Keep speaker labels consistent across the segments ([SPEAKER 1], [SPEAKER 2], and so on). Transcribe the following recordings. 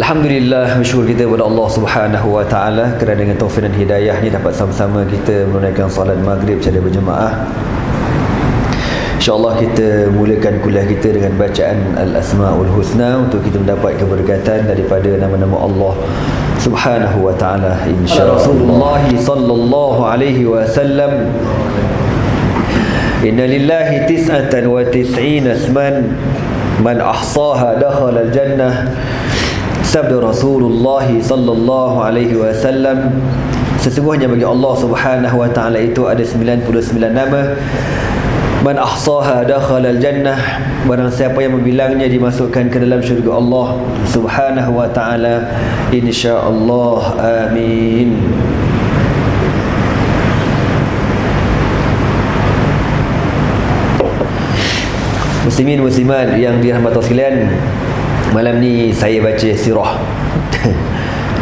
[SPEAKER 1] Alhamdulillah, bersyukur kita kepada Allah Subhanahu wa taala kerana dengan taufik dan hidayah ni dapat sama-sama kita menunaikan solat maghrib secara berjemaah. InsyaAllah kita mulakan kuliah kita dengan bacaan Al-Asma'ul Husna untuk kita mendapat keberkatan daripada nama-nama Allah Subhanahu wa taala. InsyaAllah Rasulullah sallallahu alaihi wasallam, inna lillahi tis'atan wa tis'ina asman man ahsaha dakhala al-jannah. Sabda Rasulullah sallallahu alaihi wasallam, sesungguhnya bagi Allah Subhanahu wa taala itu ada 99 nama. Man ahsaha dakhala al-jannah, barang siapa yang membilangnya dimasukkan ke dalam syurga Allah Subhanahu wa taala, insyaallah. Amin. Muslimin muslimat yang dirahmati Allah sekalian, malam ni saya baca sirah.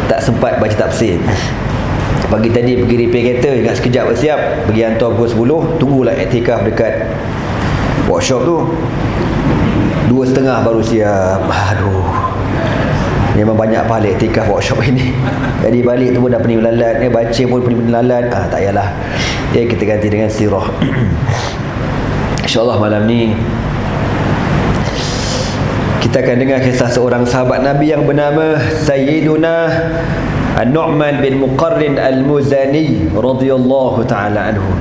[SPEAKER 1] Tak sempat baca tafsir. Pagi tadi pergi repair kereta, ingat sekejap bersiap, pergi hantar pukul 10, tunggulah iktikaf dekat workshop tu. 2.30 baru siap. Aduh, memang banyak pahala iktikaf workshop ini. Jadi balik tu pun dah pening lalat, baca pun pening lalat. Tak payahlah, kita ganti dengan sirah. InsyaAllah malam ni kita akan dengar kisah seorang sahabat Nabi yang bernama Sayyiduna An-Nu'man bin Muqarrin Al-Muzani radhiyallahu ta'ala anhu.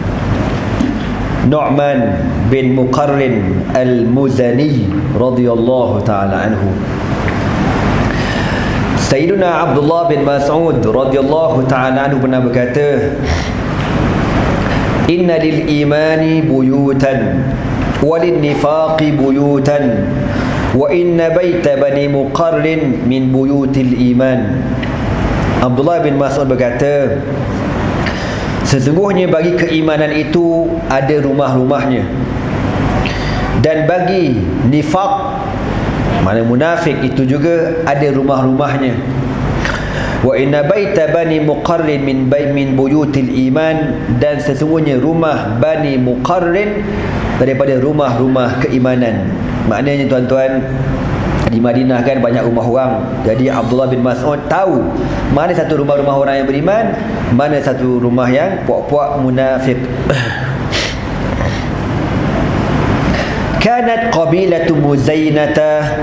[SPEAKER 1] Nu'man bin Muqarrin Al-Muzani radhiyallahu ta'ala anhu. Sayyiduna Abdullah bin Mas'ud radhiyallahu ta'ala anhu pernah berkata, inna lil imani buyutan walin nifaqi buyutan wa inna baita bani Muqarrin min buyutil iman. Abdullah bin Mas'ud berkata, sesungguhnya bagi keimanan itu ada rumah-rumahnya, dan bagi nifaq, mana munafik, itu juga ada rumah-rumahnya. Wa inna baita bani Muqarrin min buyutil iman, dan sesungguhnya rumah Bani Muqarrin daripada rumah-rumah keimanan. Maknanya tuan-tuan, di Madinah kan banyak rumah orang. Jadi Abdullah bin Mas'ud tahu mana satu rumah-rumah orang yang beriman, mana satu rumah yang puak-puak munafik. Kanat qabilatu Muzainata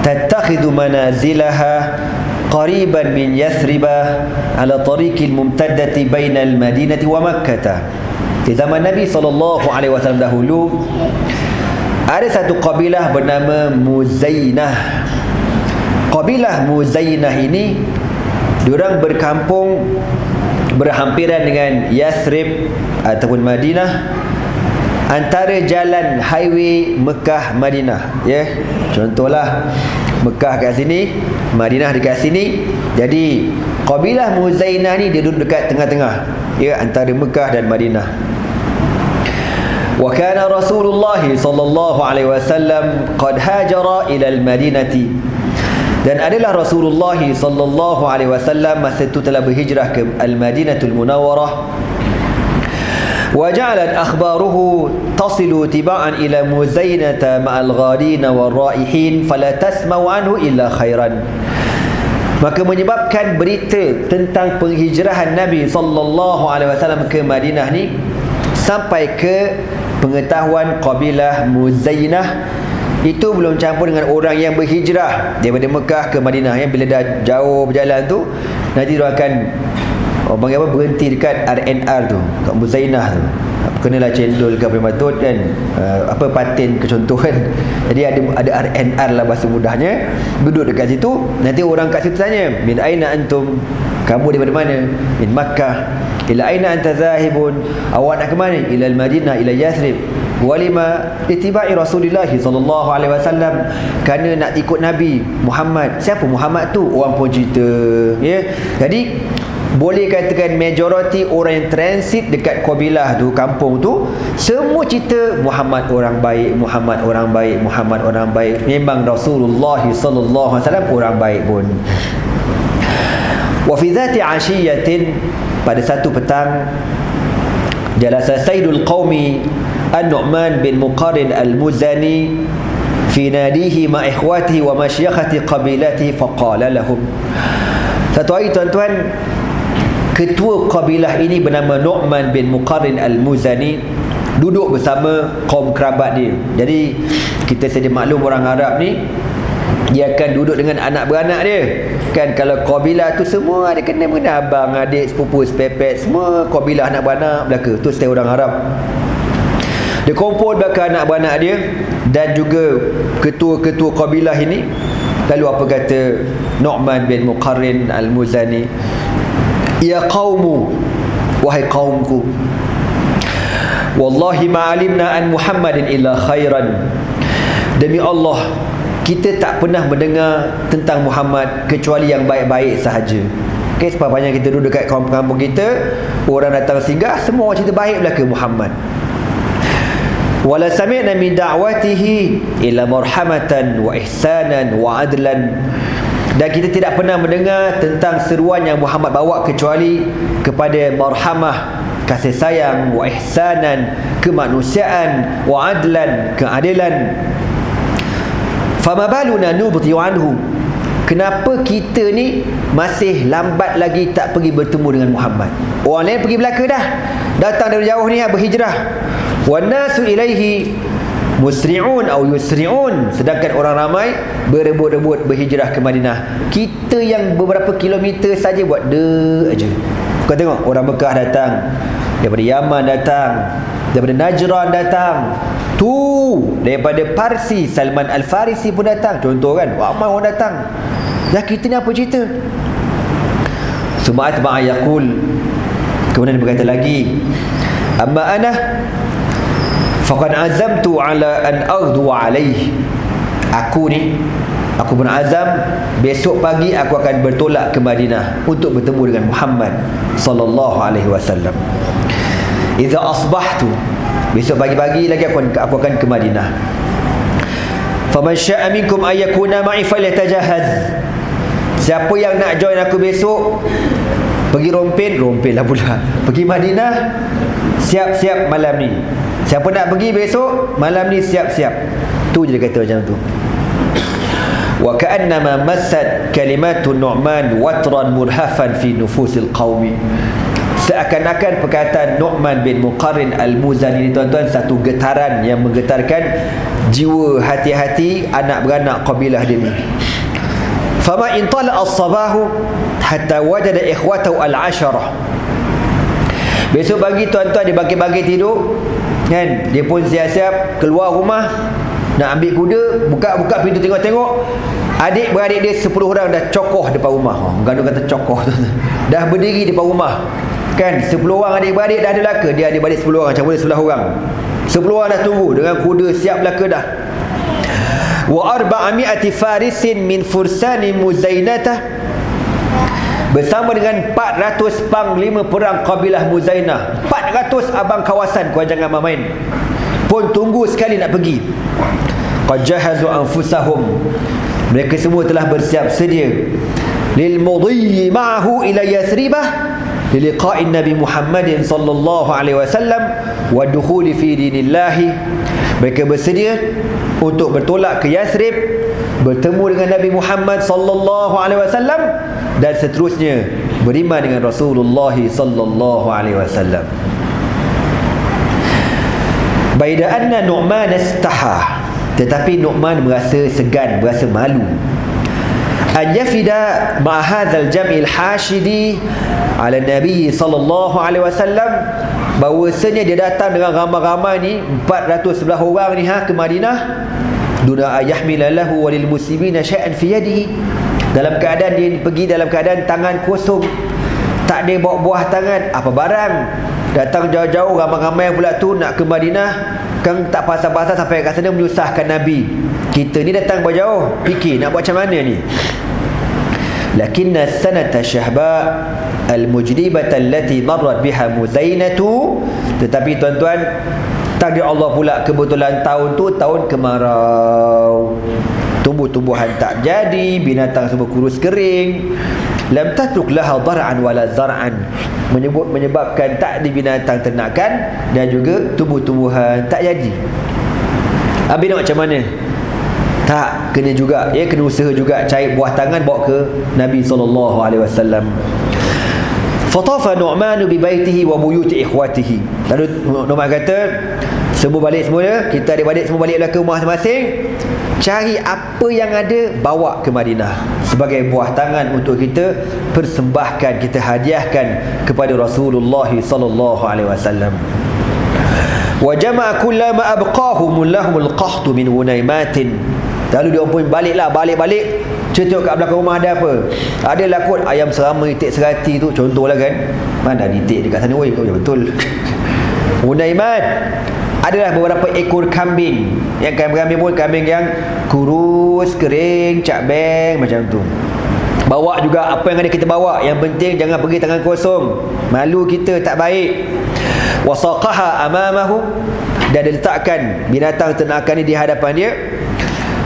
[SPEAKER 1] tattakhidhu manazilaha qariban min Yathriba ala tariqil mumtaddati bainal Madinati wa Makkah. Di zaman Nabi SAW dahulu, ada satu kabilah bernama Muzainah. Kabilah Muzainah ini, diorang berkampung berhampiran dengan Yathrib ataupun Madinah, antara jalan highway Mekah Madinah. Contohlah Mekah kat sini, Madinah dekat sini. Jadi kabilah Muzainah ni dia duduk dekat tengah-tengah, antara Mekah dan Madinah. Wa kana Rasulullah sallallahu alaihi wasallam qad hajara ila al-Madinati, dan adalah Rasulullah sallallahu alaihi wasallam masa itu telah berhijrah ke Al-Madinatul Munawwarah. Wa ja'alat akhbaruhu tasilu tiba'an ila Muzainata ma'al ghadin wal raihin fala tasma'u anhu illa khairan. Maka menyebabkan berita tentang penghijrahan Nabi sallallahu alaihi wasallam ke Madinah ni sampai ke pengetahuan kabilah Muzainah, itu belum campur dengan orang yang berhijrah daripada Mekah ke Madinah. Bila dah jauh berjalan tu, nanti dia akan berhenti dekat RNR tu, kat Muzainah tu. Kenalah cendol ke apa patut kan, paten ke contoh kan. Jadi ada RNR lah bahasa mudahnya. Duduk dekat situ, nanti orang kat situ tanya, min aina antum, kamu daripada mana? Min Makkah. Ila aina anta zahibun, awak nak ke mana? Ila al-Madinah, ila Yathrib. Walima itibai Rasulullah sallallahu alaihi wasallam, kerana nak ikut Nabi Muhammad. Siapa Muhammad tu? Orang pun cerita, Jadi boleh katakan majoriti orang yang transit dekat kabilah tu, kampung tu, semua cerita Muhammad orang baik, Muhammad orang baik, Muhammad orang baik. Memang Rasulullah sallallahu alaihi wasallam orang baik pun. Wa fi dhati 'ashiyatin, pada satu petang, jalasa Sayyidul Qaumi An-Nu'man bin Muqarrin Al-Muzani fi nadihi ma ikhwatihi wa masyakhati qabilatihi faqala lahum. Satu hari tuan-tuan, ketua kabilah ini bernama Nu'man bin Muqarrin al-Muzani duduk bersama kaum kerabat dia. Jadi kita sedia maklum orang Arab ni, dia akan duduk dengan anak beranak dia kan. Kalau kabilah tu semua dia kena mengenal abang, adik, sepupu, sepepet, semua kabilah anak beranak belaka. Tu style orang Arab. Dia kumpul belaka anak beranak dia dan juga ketua-ketua kabilah ini. Lalu apa kata Nu'man bin Muqarrin al-Muzani? Ya qaumu, wahai kaumku, wallahi ma'alimna an Muhammadin illa khairan. Demi Allah, kita tak pernah mendengar tentang Muhammad kecuali yang baik-baik sahaja. Okay, sebab banyak kita duduk dekat kampung kita, orang datang singgah, semua orang cerita baik belaka Muhammad. Wala sami'na min da'watihi illa marhamatan wa ihsanan wa adlan. Dan kita tidak pernah mendengar tentang seruan yang Muhammad bawa kecuali kepada marhamah, kasih sayang, wa ihsanan, kemanusiaan, wa adlan, keadilan. Fama baluna nubti'u anhu. Kenapa kita ni masih lambat lagi tak pergi bertemu dengan Muhammad? Orang lain pergi belaka dah, datang dari jauh ni berhijrah. Wan nasu ilaihi musri'un atau yusri'un, sedangkan orang ramai berebut-rebut berhijrah ke Madinah. Kita yang beberapa kilometer saja buat aja. Kau tengok orang Mekah datang, daripada Yaman datang, daripada Najran datang, tu daripada Parsi, Salman Al-Farisi pun datang. Contoh kan, ramai orang datang. Dah kita ni apa cerita? Suma'at ma'a yaqul, kemudian berkata lagi, amma ana faqad azamtu ala an aghdu alayhi. Aku berazam besok pagi aku akan bertolak ke Madinah untuk bertemu dengan Muhammad sallallahu alaihi wasallam. Idza asbahtu, besok pagi-pagi lagi aku akan ke Madinah. Faman syaa'a minkum ay yakuna ma'i falyatajahhaz. Siapa yang nak join aku besok, pergi rompin lah pula. Pergi Madinah, siap-siap malam ni. Siapa nak pergi besok, malam ni siap-siap. Tu je dia kata macam tu. Wa ka'annama massat kalimatun Nu'man watran murhafan fi nufusil qaumi. Seakan-akan perkataan Nu'man bin Muqarrin al-Muzani ni tuan-tuan satu getaran yang menggetarkan jiwa hati-hati anak beranak kabilah dia ni. Fama in tala as-sabahu hatta wajada ikhwatahu al-asharah. Besok pagi tuan-tuan dia bagi-bagi tidur kan, dia pun siap-siap keluar rumah nak ambil kuda, buka pintu tengok-tengok, adik-beradik dia 10 orang dah cokoh depan rumah. Gandung kata cokoh tu, dah berdiri depan rumah kan. 10 orang adik-beradik dah ada belaka. Dia adik-beradik 10 orang, macam mana 11 orang, 10 orang dah tunggu dengan kuda siap belaka dah. Wa 400 farisin min fursani Muzainatah, bersama dengan 400 panglima perang kabilah Muzainah. 400 abang kawasan, kau jangan main, pun tunggu sekali nak pergi. Qad jahazu anfusahum, mereka semua telah bersiap sedia lil mudhi ma'ahu ila Yathribah liliqa'i Nabi Muhammadin sallallahu alaihi wasallam wa dukhuli fi dinillah. Mereka bersedia untuk bertolak ke Yathrib, bertemu dengan Nabi Muhammad sallallahu alaihi wasallam dan seterusnya beriman dengan Rasulullah sallallahu alaihi wasallam. Baida anna Nu'man istaha, tetapi Nu'man merasa segan, merasa malu. An yafida ma hadzal jam'il hashidi ala Nabi sallallahu alaihi wasallam, bahawasanya dia datang dengan ramai-ramai ni 411 orang ni ke Madinah, duna ayahmila lahu walil muslimina syai'an fi yadihi, dalam keadaan dia pergi dalam keadaan tangan kosong, tak ada bawa buah tangan apa barang. Datang jauh-jauh ramai-ramai pula tu nak ke Madinah kan, tak pasal-pasal sampai kat sana menyusahkan Nabi. Kita ni datang jauh, fikir nak buat macam mana ni. Lakinna sanata syahba al-mujribata allati marrat biha Muzainatu, tetapi tuan-tuan, takdir Allah pula kebetulan tahun tu tahun kemarau, tumbuh-tumbuhan tak jadi, binatang semua kurus kering. Lam tatruk laha dar'an wala zar'an, menyebabkan tak ada binatang ternakan dan juga tumbuh-tumbuhan tak jadi. Habis nak macam mana? Tak, kena juga, kena usaha juga cari buah tangan bawa ke Nabi SAW. Fatafa Nu'man bi baitihi wa buyuti ikhwatihi. Lalu Nu'man kata, semua balik semua, kita adik-adik semua balik ke rumah masing-masing, cari apa yang ada bawa ke Madinah sebagai buah tangan untuk kita persembahkan, kita hadiahkan kepada Rasulullah sallallahu alaihi wasallam. Wa jama'a kullama abqahum lahumul qahtu min gunaimatin. Lalu dia pun balik cerita kat belakang rumah ada apa. Adalah kot ayam serama itik serati tu, contohlah kan. Mana ada itik dekat sana, oi, ya betul. Gunaimat adalah beberapa ekor kambing. Yang kambing pun kambing yang kurus, kering, cakbeng macam tu. Bawa juga apa yang ada kita bawa. Yang penting jangan pergi tangan kosong. Malu kita tak baik. Wasaqaha amamahu, dan diletakkan binatang ternakan ini di hadapan dia.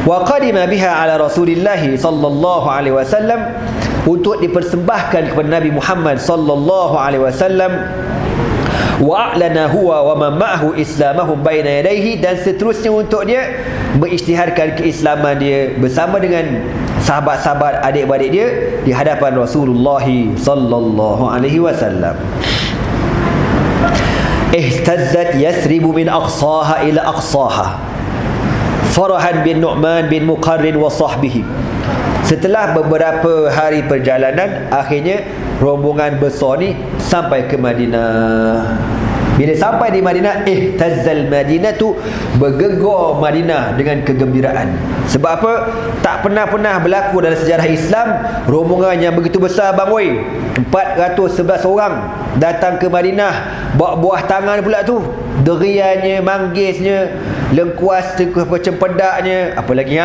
[SPEAKER 1] Wa qadima biha ala Rasulillah sallallahu alaihi wasallam, untuk dipersembahkan kepada Nabi Muhammad sallallahu alaihi wasallam. Wa a'lana huwa wa man ma'ahu islamahum baina yadayhi, dan seterusnya untuk dia mengisytiharkan keislaman dia bersama dengan sahabat-sahabat adik-beradik dia di hadapan Rasulullah sallallahu alaihi wasallam. Ihtazzat Yathribu min aqsaha ila aqsaha Farahan bin Nu'man bin Muqarrin wa sahbihi. Setelah beberapa hari perjalanan, akhirnya rombongan besar ni sampai ke Madinah. Bila sampai di Madinah, ihtazzal Madinatu, bergegar Madinah dengan kegembiraan. Sebab apa? Tak pernah berlaku dalam sejarah Islam rombongan yang begitu besar bang woi. 411 orang datang ke Madinah, bawa buah tangan pula tu. Deriannya, manggisnya, lengkuas cempedaknya, apa lagi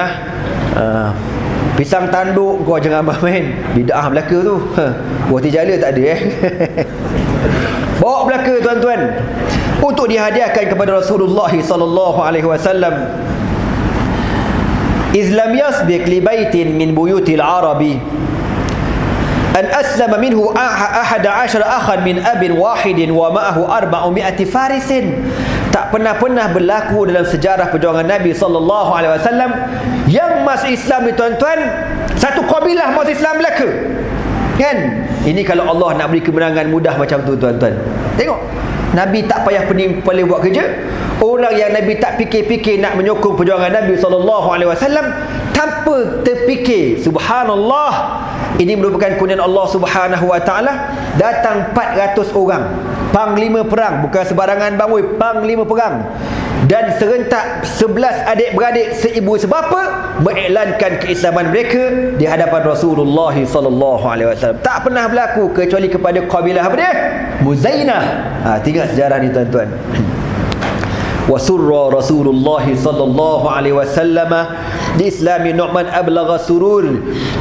[SPEAKER 1] pisang tanduk, kau jangan main bid'ah Melaka tu. Wati jala tak ada bawa belaka tuan-tuan untuk dihadiahkan kepada Rasulullah sallallahu alaihi wasallam. Islam yasbiq li baitin min buyutil arabi an aslama minhu 11 akhan min abin wahidin wa ma'ahu 400 farisin. Tak pernah berlaku dalam sejarah perjuangan Nabi sallallahu alaihi wasallam yang masuk Islam ni tuan-tuan, satu kabilah masuk Islam Melaka. Kan? Ini kalau Allah nak beri kemenangan mudah macam tu tuan-tuan. Tengok, Nabi tak payah pening kepala buat kerja. Orang yang Nabi tak fikir-fikir nak menyokong perjuangan Nabi SAW, tanpa terfikir, subhanallah, ini merupakan kurniaan Allah Subhanahu Wa Taala. Datang 400 orang, panglima perang, bukan sebarangan bang woi, panglima perang. Dan serentak 11 adik-beradik seibu sebapa mengiklankan keislaman mereka di hadapan Rasulullah sallallahu alaihi wasallam. Tak pernah berlaku kecuali kepada kabilah apa dia? Muzainah. Tengok sejarah ni tuan-tuan. Wa surra Rasulullah sallallahu alaihi wasallam di Islami Nu'man ablagha surur.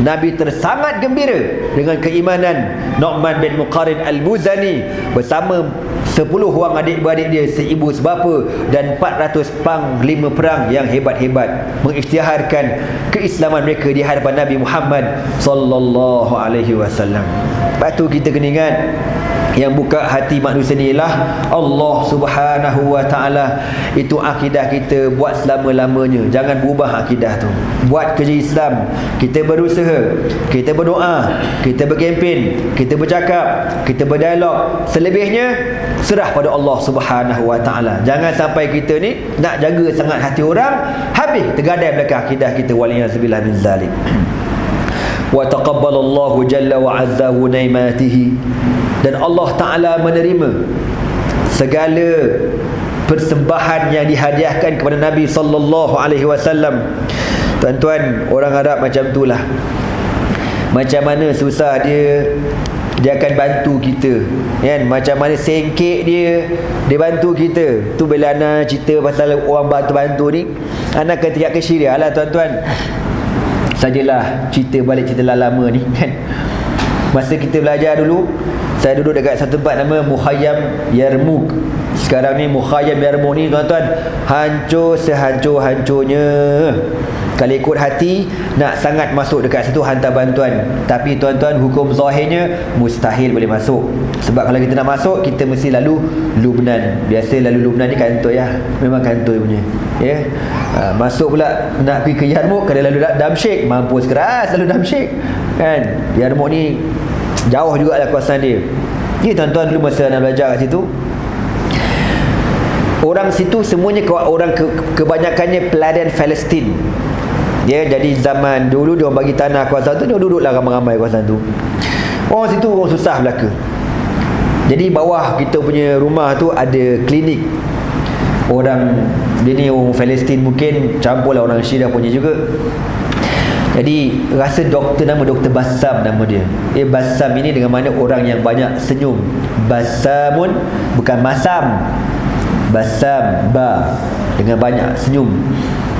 [SPEAKER 1] Nabi tersangat gembira dengan keimanan Nu'man bin Muqarrin al-Muzani bersama 10 orang adik-beradik dia seibu sebapa dan 400 panglima perang yang hebat-hebat mengisytiharkan keislaman mereka di hadapan Nabi Muhammad sallallahu alaihi wasallam. Lepas tu kita kena ingat, yang buka hati manusia ni ialah Allah Subhanahu Wa Taala. Itu akidah kita buat selama-lamanya. Jangan berubah akidah tu. Buat kerja Islam, kita berusaha, kita berdoa, kita berkempen, kita bercakap, kita berdialog. Selebihnya serah pada Allah Subhanahu Wa Taala. Jangan sampai kita ni nak jaga sangat hati orang, habis tergadai belakang akidah kita. Waliyazbillah min zalik. Wa taqabbalallahu jalla wa azza wa naimatihi. Dan Allah Ta'ala menerima segala persembahan yang dihadiahkan kepada Nabi sallallahu alaihi wasallam. Tuan-tuan, orang Arab macam itulah. Macam mana susah dia akan bantu kita, kan? Macam mana sengkek dia bantu kita. Tu bila Ana cerita pasal orang bantu-bantu ni, Ana akan tinggal ke Syria lah tuan-tuan. Sajalah cerita balik cerita lama ni, kan? Masa kita belajar dulu, saya duduk dekat satu tempat nama Mukhayyam Yarmouk. Sekarang ni Mukhayyam Yarmouk ni tuan-tuan hancur sehancur-hancurnya. Kalau ikut hati, nak sangat masuk dekat situ hantar bantuan. Tapi tuan-tuan, hukum zahirnya mustahil boleh masuk. Sebab kalau kita nak masuk, kita mesti lalu Lubnan. Biasa lalu Lubnan ni kantoi lah, memang kantoi punya, ya. Masuk pula nak pergi ke Yarmouk, kena lalu Damsyik, mampus keras lalu Damsyik, kan. Yarmouk ni jauh jugalah kawasan dia. Ya tuan-tuan, dulu masa nak belajar kat situ, orang situ semuanya orang kebanyakannya peladan Palestin. Ya, jadi zaman dulu dia orang bagi tanah kawasan tu, dia duduklah ramai-ramai kawasan tu. Orang situ orang susah belaka. Jadi bawah kita punya rumah tu ada klinik. Orang dia ni orang Palestin, mungkin campurlah orang Syiah punya juga. Jadi rasa doktor, nama Doktor Bassam nama dia. Bassam ini dengan mana orang yang banyak senyum. Bassamun, bukan masam. Bassam, ba, dengan banyak senyum.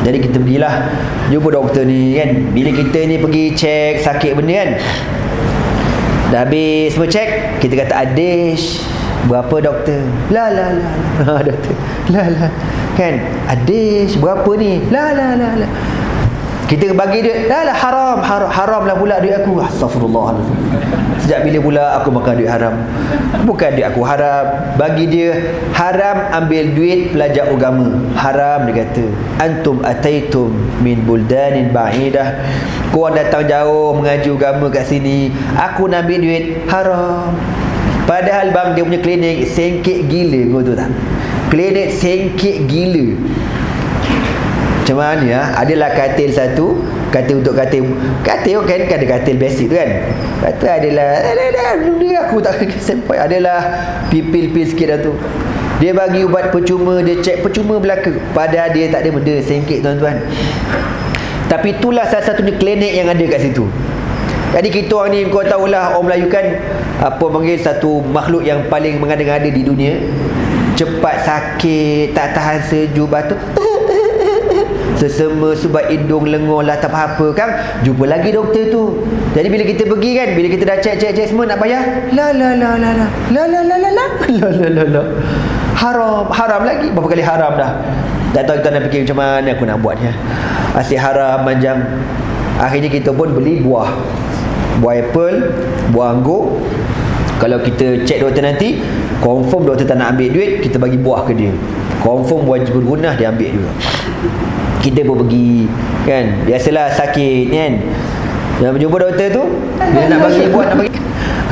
[SPEAKER 1] Jadi kita pergilah jumpa doktor ni, kan. Bila kita ni pergi cek sakit benda, kan, dah habis semua cek, kita kata adish. Berapa doktor? La doktor. La kan, adish berapa ni? La kita bagi duit, haram lah pula duit aku. Astagfirullahaladzim. Sejak bila pula aku makan duit haram? Bukan duit aku haram, bagi dia haram ambil duit pelajar agama. Haram, dia kata. Antum ataitum min buldanin ba'idah. Korang datang jauh mengaji agama kat sini, aku nak ambil duit haram. Padahal bang, dia punya klinik sengkit gila, kau tahu tak? Klinik sengkit gila. Macam mana ya? Adalah katil satu, katil untuk katil kan ada katil basic tu, kan. Kata adalah aku tak sampai, adalah pil sikit dah tu. Dia bagi ubat percuma, dia cek percuma belaka. Padahal dia tak ada benda, sengkit tuan-tuan. Tapi itulah salah satu klinik yang ada kat situ. Jadi kita orang ni, kau tahulah orang Melayu kan, apa panggil, satu makhluk yang paling mengada-ngada di dunia. Cepat sakit, tak tahan sejuk, batuk, sesama sebab hidung lengur lah, tak apa-apa kan. Jumpa lagi doktor tu. Jadi bila kita pergi, kan, bila kita dah cek semua, nak bayar, la haram lagi. Berapa kali haram dah. Tak tahu kita nak fikir macam mana aku nak buat, ya. Asyik haram panjang. Akhirnya kita pun beli buah apple, buah anggur. Kalau kita cek doktor nanti, confirm doktor tak nak ambil duit, kita bagi buah ke dia. Confirm wajib berguna, dia ambil juga. Kita pun pergi, kan. Biasalah sakit, kan. Yang berjumpa doktor tu, dia nak bagi buat, nak bagi,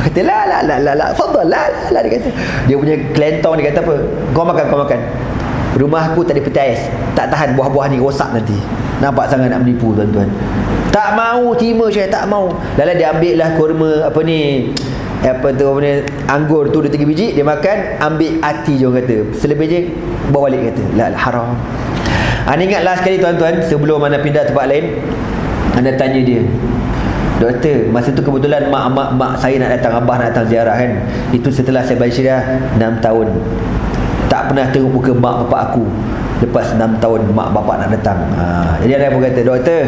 [SPEAKER 1] kata la fadal, la dia kata. Dia punya kelentong, dia kata apa? Kau makan. Rumah aku tak ada peti ais, tak tahan buah-buah ni, rosak nanti. Nampak sangat nak menipu, tuan-tuan. Tak mau terima, saya tak mau. Lalu dia ambil lah kurma, anggur tu 2-3 biji, dia makan, ambil hati je orang kata. Selebihnya bawa balik, kata la haram. Anda ingatlah sekali tuan-tuan, sebelum anda pindah tempat lain, anda tanya dia, doktor, masa tu kebetulan mak saya nak datang, abah nak datang ziarah, kan. Itu setelah saya belajar syariah 6 tahun. Tak pernah tengok muka mak bapak aku. Lepas 6 tahun mak bapak nak datang. Jadi ada pun kata, doktor,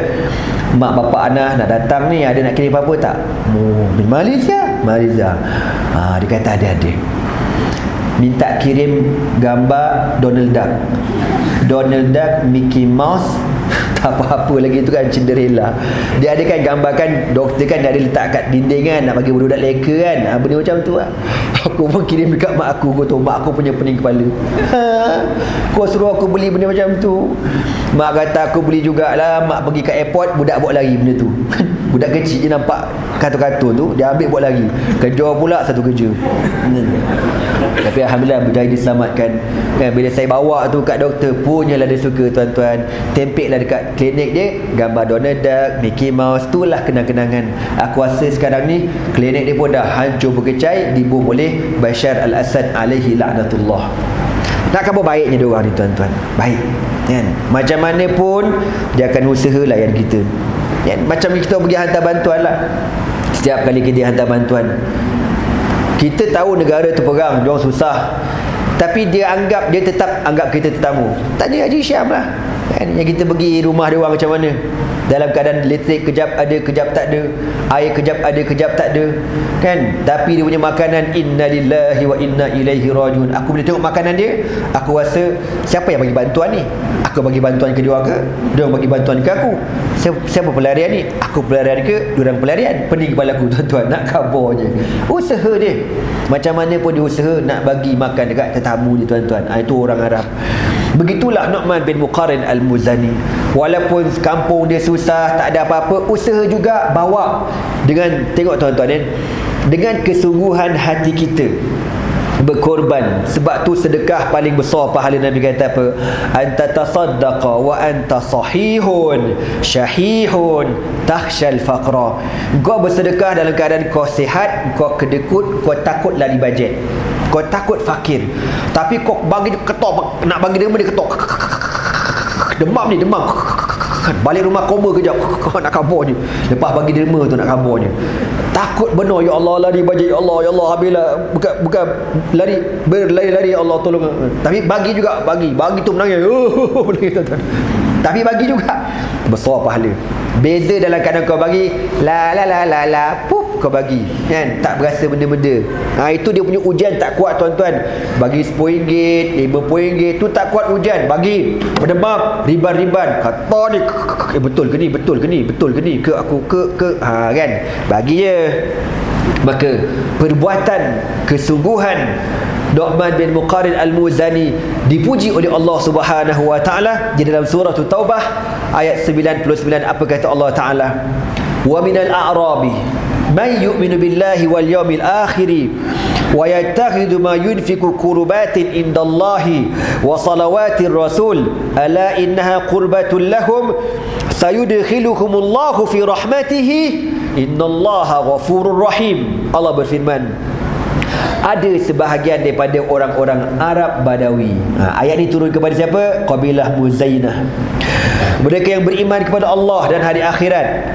[SPEAKER 1] mak bapak Ana nak datang ni, ada nak kirim apa-apa tak? Di Malaysia. Dia kata ada. Minta kirim gambar Donald Duck, Mickey Mouse, tak apa-apa lagi tu, kan, Cinderella. Dia ada kan gambarkan doktor, kan, dia ada letak kat dinding, kan, nak bagi budak leka, kan. Benda macam tu lah. Aku pun kirim dekat mak aku. Kau tahu mak aku punya pening kepala. Kau suruh aku beli benda macam tu. Mak kata aku beli jugalah. Mak pergi kat airport, budak buat lagi benda tu. Budak kecil je nampak kartun-kartun tu, dia ambil buat lagi. Kerja pula satu kerja. Tapi alhamdulillah berjaya diselamatkan, kan. Bila saya bawa tu kat doktor, punyalah dia suka, tuan-tuan. Tempeklah dekat klinik dia gambar Donald Duck, Mickey Mouse. Itulah kenang-kenangan. Aku rasa sekarang ni klinik dia pun dah hancur berkecai, dibunuh oleh Bashar al-Assad alaihi la'natullah. Nak khabar baiknya dia orang ni, tuan-tuan. Baik, kan. Macam mana pun dia akan usaha layan kita, kan. Macam kita pergi hantar bantuan lah. Setiap kali kita hantar bantuan, kita tahu negara tu perang, dia orang susah, tapi dia tetap anggap kita tetamu. Tanya Haji Syam lah, kan, yang kita pergi rumah dia orang macam mana. dalam keadaan listrik kejap ada kejap tak ada, air kejap ada kejap tak ada kan, tapi dia punya makanan innalillahi wa inna ilaihi rajiun. Aku bila tengok makanan dia, aku rasa siapa yang bagi bantuan ni? Aku bagi bantuan ke dia ke? Dia bagi bantuan ke aku? Siapa pelarian ni? Aku pelarian ke diorang pelarian? Pening kepala aku tuan-tuan, nak khabar je. Usaha dia macam mana pun dia usaha nak bagi makan dekat tetamu dia tuan-tuan. Itu orang Arab. Begitulah Nu'man bin Muqarrin al-Muzani. Walaupun kampung dia susah, tak ada apa-apa, usaha juga bawa dengan, tengok tuan-tuan dengan kesungguhan hati kita berkorban. Sebab tu sedekah paling besar pahala. Nabi kata apa? Anta tasaddaqa wa anta sahihun syahihun takhshal faqra. Kau bersedekah dalam keadaan kau sihat, kau kedekut, kau takut lari bajet, kau takut fakir, tapi kau bagi ketok, nak bagi derma dia ketok, demam ni, demam, balik rumah koma kejap, kau nak kabur je, lepas bagi derma tu nak kabur je, takut benar, ya Allah lari bajet, ya Allah habislah, bukan lari, berlari-lari, ya Allah tolong. Tapi bagi juga, bagi tu menangis, tapi bagi juga besar pahala. Beza dalam keadaan kau bagi la pup, kau bagi kan, tak berasa benda-benda. Itu dia punya ujian tak kuat tuan-tuan. Bagi RM10, RM50 tu tak kuat ujian. Bagi berdemam, riban-riban, kata ni betul ke ni, betul ke ni, betul ke ni, ke aku ke kan, bagi je. Maka perbuatan kesungguhan Nu'man bin Muqarrin al-Muzani dipuji oleh Allah Subhanahu wa taala di dalam surah Taubah ayat 99. Apa kata Allah taala? Wa minal a'rabi man yu'minu billahi wal yawmil akhir wa yattakhidhu ma yunfiqu qurbatin indallahi wa salawatir rasul ala innaha qurbatun lahum sayudkhiluhumullahu fi rahmatihi innallaha ghafurur rahim. Allah berfirman, ada sebahagian daripada orang-orang Arab Badawi. Ayat ini turun kepada siapa? Qabilah Muzainah. Mereka yang beriman kepada Allah dan hari akhirat.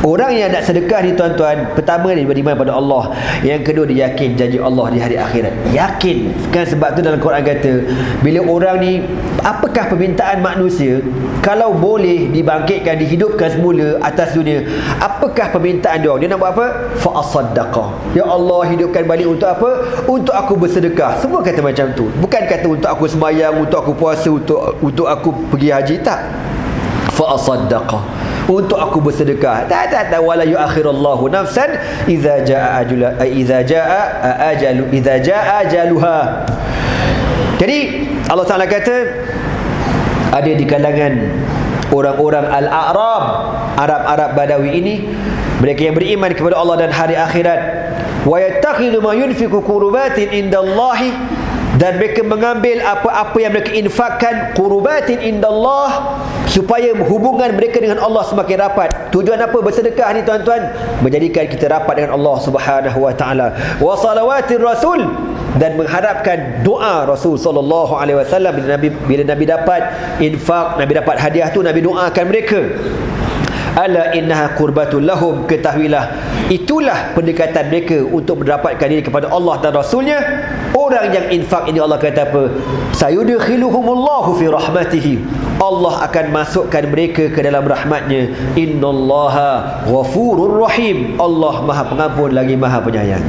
[SPEAKER 1] Orang yang nak sedekah ni tuan-tuan, pertama dia beriman pada Allah, yang kedua dia yakin janji Allah di hari akhirat. Yakin kan, sebab tu dalam Quran kata, bila orang ni, apakah permintaan manusia kalau boleh dibangkitkan, dihidupkan semula atas dunia, apakah permintaan dia? Dia nak buat apa? Fa asaddaqa, ya Allah hidupkan balik untuk apa? Untuk aku bersedekah. Semua kata macam tu. Bukan kata untuk aku sembahyang, untuk aku puasa, untuk aku pergi haji, tak. Fa asaddaqa, untuk aku bersedekah. Tak wala yuakhirullahu nafsan idza jaa ajaluha. Jadi Allah Taala kata, ada di kalangan orang-orang al-a'rab, Arab Badawi ini, mereka yang beriman kepada Allah dan hari akhirat, wa yattakhidhu ma yunfiqu qurbatin indallahi, dan mereka mengambil apa-apa yang mereka infakkan, qurubatin indallah, supaya hubungan mereka dengan Allah semakin rapat. Tujuan apa bersedekah ni tuan-tuan? Menjadikan kita rapat dengan Allah Subhanahu wa taala. Wa salawatir rasul, dan mengharapkan doa Rasul sallallahu alaihi wasallam. Bila Nabi dapat infak, Nabi dapat hadiah tu, Nabi doakan mereka. Ala innaha qurbatul lahum, ketahuilah itulah pendekatan mereka untuk mendapatkan diri kepada Allah dan Rasulnya. Orang yang infak ini, Allah kata apa? Sayudkhiluhumullahu fi rahmatihi, Allah akan masukkan mereka ke dalam rahmatnya. Innallaha ghafurur rahim, Allah Maha Pengampun lagi Maha Penyayang.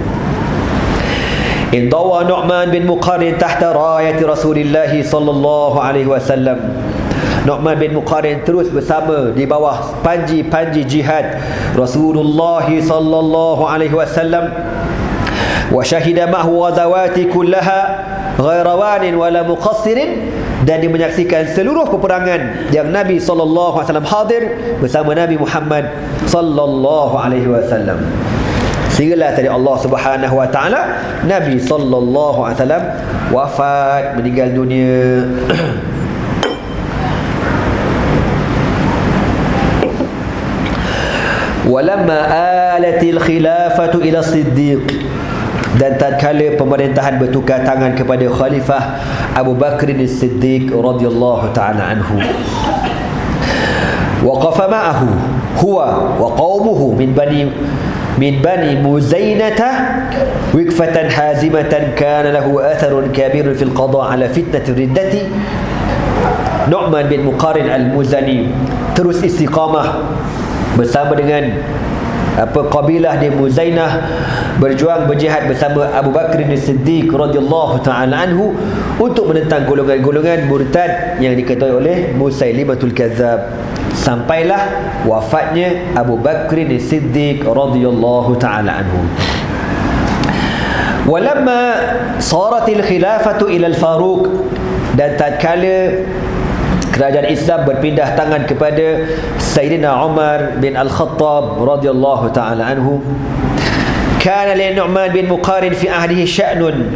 [SPEAKER 1] Indawa Nu'man bin Muqarrin tahta rayati Rasulillah sallallahu alaihi wasallam. Nu'man bin Muqarrin terus bersama di bawah panji-panji jihad Rasulullah sallallahu alaihi wasallam. Wa syahida ma'hu ghazawati kullaha ghaira wanin wala muqassirin, dan dia menyaksikan seluruh peperangan yang Nabi sallallahu alaihi wasallam hadir bersama Nabi Muhammad sallallahu alaihi wasallam. Sehinggalah tadi Allah Subhanahu wa taala, Nabi sallallahu alaihi wasallam wafat, meninggal dunia. Walamma alatil khilafatu ila Siddiq, dan tatkala pemerintahan bertukar tangan kepada Khalifah Abu Bakr as-Siddiq radhiyallahu ta'ala anhu, waqafa ma'ahu huwa wa qaumuhu min bani Muzainah wikfatan hazimatan kana lahu atharun kabirun fil qada' ala fitnati riddati. Nu'man bin Muqarrin al-Muzani terus istiqamah bersama dengan kabilah di Muzainah, berjuang berjihad bersama Abu Bakr As-Siddiq radhiyallahu ta'ala anhu untuk menentang golongan-golongan murtad yang diketahui oleh Musailimatul Kadzab, sampailah wafatnya Abu Bakr As-Siddiq radhiyallahu ta'ala anhu. Walamma saratil khilafatu ila al-Faruq, dan tatkala kerajaan Islam berpindah tangan kepada Sayyidina Umar bin Al-Khattab radhiyallahu ta'ala anhu, kana li Nu'man bin Muqarin fi ahdihi sya'nun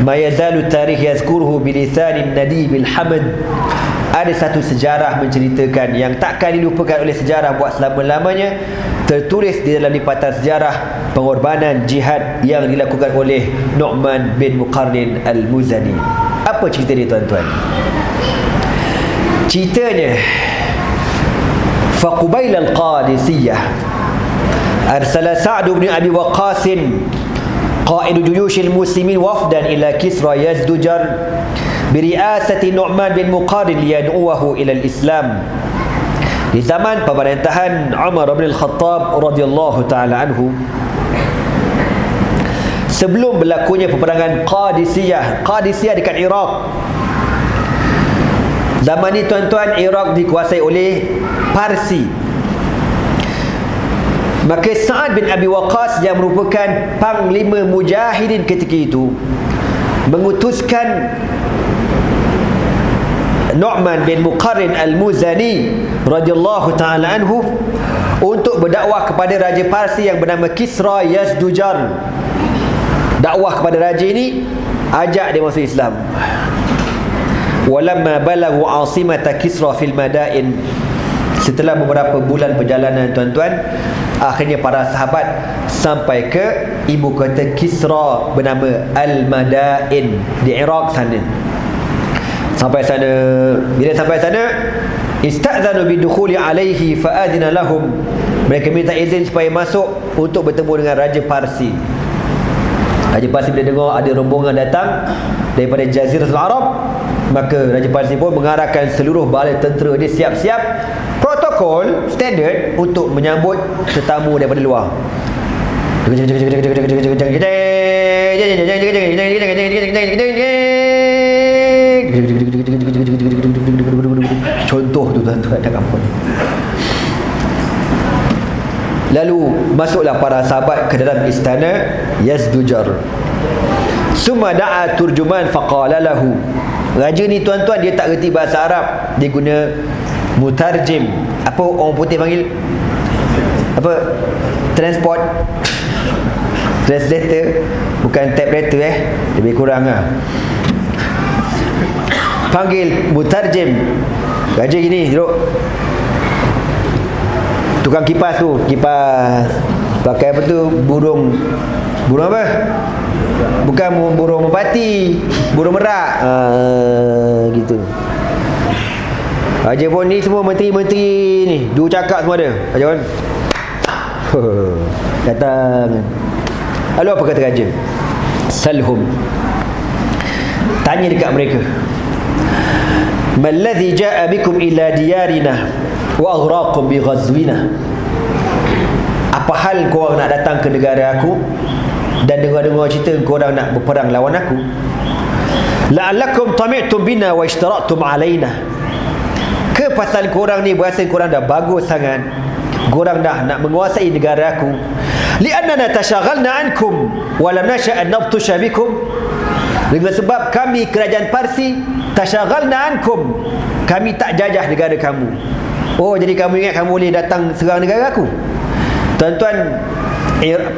[SPEAKER 1] ma yazalu tarikh yazkuruhu bilisanin nadib al-hamd. Ada satu sejarah menceritakan yang takkan dilupakan oleh sejarah buat selama-lamanya, tertulis di dalam lipatan sejarah pengorbanan jihad yang dilakukan oleh Nu'man bin Muqarrin al-Muzani. Apa cerita dia, tuan-tuan? Ceritanya, faqbail al-Qadisiyah arsala Sa'd bin Abi Waqqas qa'id juyush al-muslimin wafdan ila Kisra Yazdujar biriasati Nu'man bin Muqarrin liyad'uhu ila al-Islam. Di zaman pemerintahan Umar bin Al-Khattab radhiyallahu ta'ala anhu, sebelum berlakunya peperangan Qadisiyah dekat Iraq. Zaman ni, tuan-tuan, Iraq dikuasai oleh Parsi. Maka Sa'ad bin Abi Waqqas yang merupakan panglima mujahidin ketika itu mengutuskan Nu'man bin Muqarrin al-Muzani radhiyallahu ta'ala anhu untuk berdakwah kepada Raja Parsi yang bernama Kisra Yazdujar. Dakwah kepada raja ini, ajak dia masuk Islam. Walamma balagu asimata Kisra fil madain, setelah beberapa bulan perjalanan, tuan-tuan, akhirnya para sahabat sampai ke ibu kota Kisra bernama Al-Madain di Iraq sana. Sampai sana, bila sampai sana, istazanu bidukhuli alaihi fa'adina lahum, mereka minta izin supaya masuk untuk bertemu dengan Raja Parsi. Raja Parsi bila dengar ada rombongan datang daripada Jaziratul Arab, maka Raja Parsi pun mengarahkan seluruh bala tentera dia siap-siap protokol standard untuk menyambut tetamu daripada luar. Contoh tu, tuan-tuan, tak apa. Lalu masuklah para sahabat ke dalam istana Yazdujar. Summa da'a turjuman faqala lahu. Raja ni, tuan-tuan, dia tak reti bahasa Arab, dia guna mutarjim. Apa orang putih panggil? Apa? Translator, bukan typewriter lebih kurang lah. Panggil mutarjim. Raja gini, duduk. Tukang kipas tu, kipas pakai apa tu, burung apa? Bukan burung merpati, burung merak. Gitu. Raja pun ni semua menteri-menteri ni, dua cakap semua ada. Raja pun datang. Lalu apa kata raja? Salhum, tanya dekat mereka, malladhi ja'a bikum ila diyarina wa aghraqum bi ghazwina. Apa hal korang nak datang ke negara aku dan dengar-dengar cerita korang nak berperang lawan aku? La'allakum tami'tum bina wa ishtara'tum alaina. Ke pasal korang ni berasa korang dah bagus sangat, korang dah nak menguasai negara aku. Li'annana tashaghalna ankum wa lam nasha' an nabtusha bikum. Dengan sebab kami kerajaan Parsi tashaghalna ankum, kami tak jajah negara kamu. Oh, jadi kamu ingat kamu boleh datang serang negara aku? Tuan-tuan,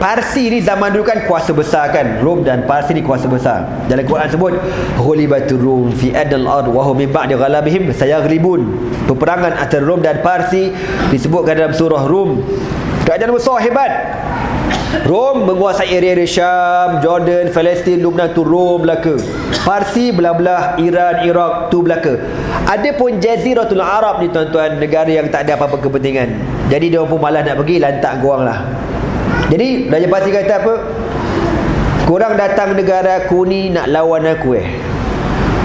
[SPEAKER 1] Parsi ni zaman dulu kan kuasa besar kan, Rom dan Parsi ni kuasa besar. Dalam Quran sebut ghulibatur rum fi adnal ard wa hum min ba'di ghalabihim sayaghlibun. Peperangan antara Rom dan Parsi disebutkan dalam surah Rum. Kerajaan besar hebat. Rom menguasai area Syam, Jordan, Palestin, Lebanon tu Rom belaka. Parsi belah-belah Iran, Iraq tu belaka. Adapun Jaziratul Arab ni, tuan-tuan, negara yang tak ada apa-apa kepentingan. Jadi dia pun malas nak pergi, lantak korang lah. Jadi Raja Parsi kata apa? Korang datang negara aku ni nak lawan aku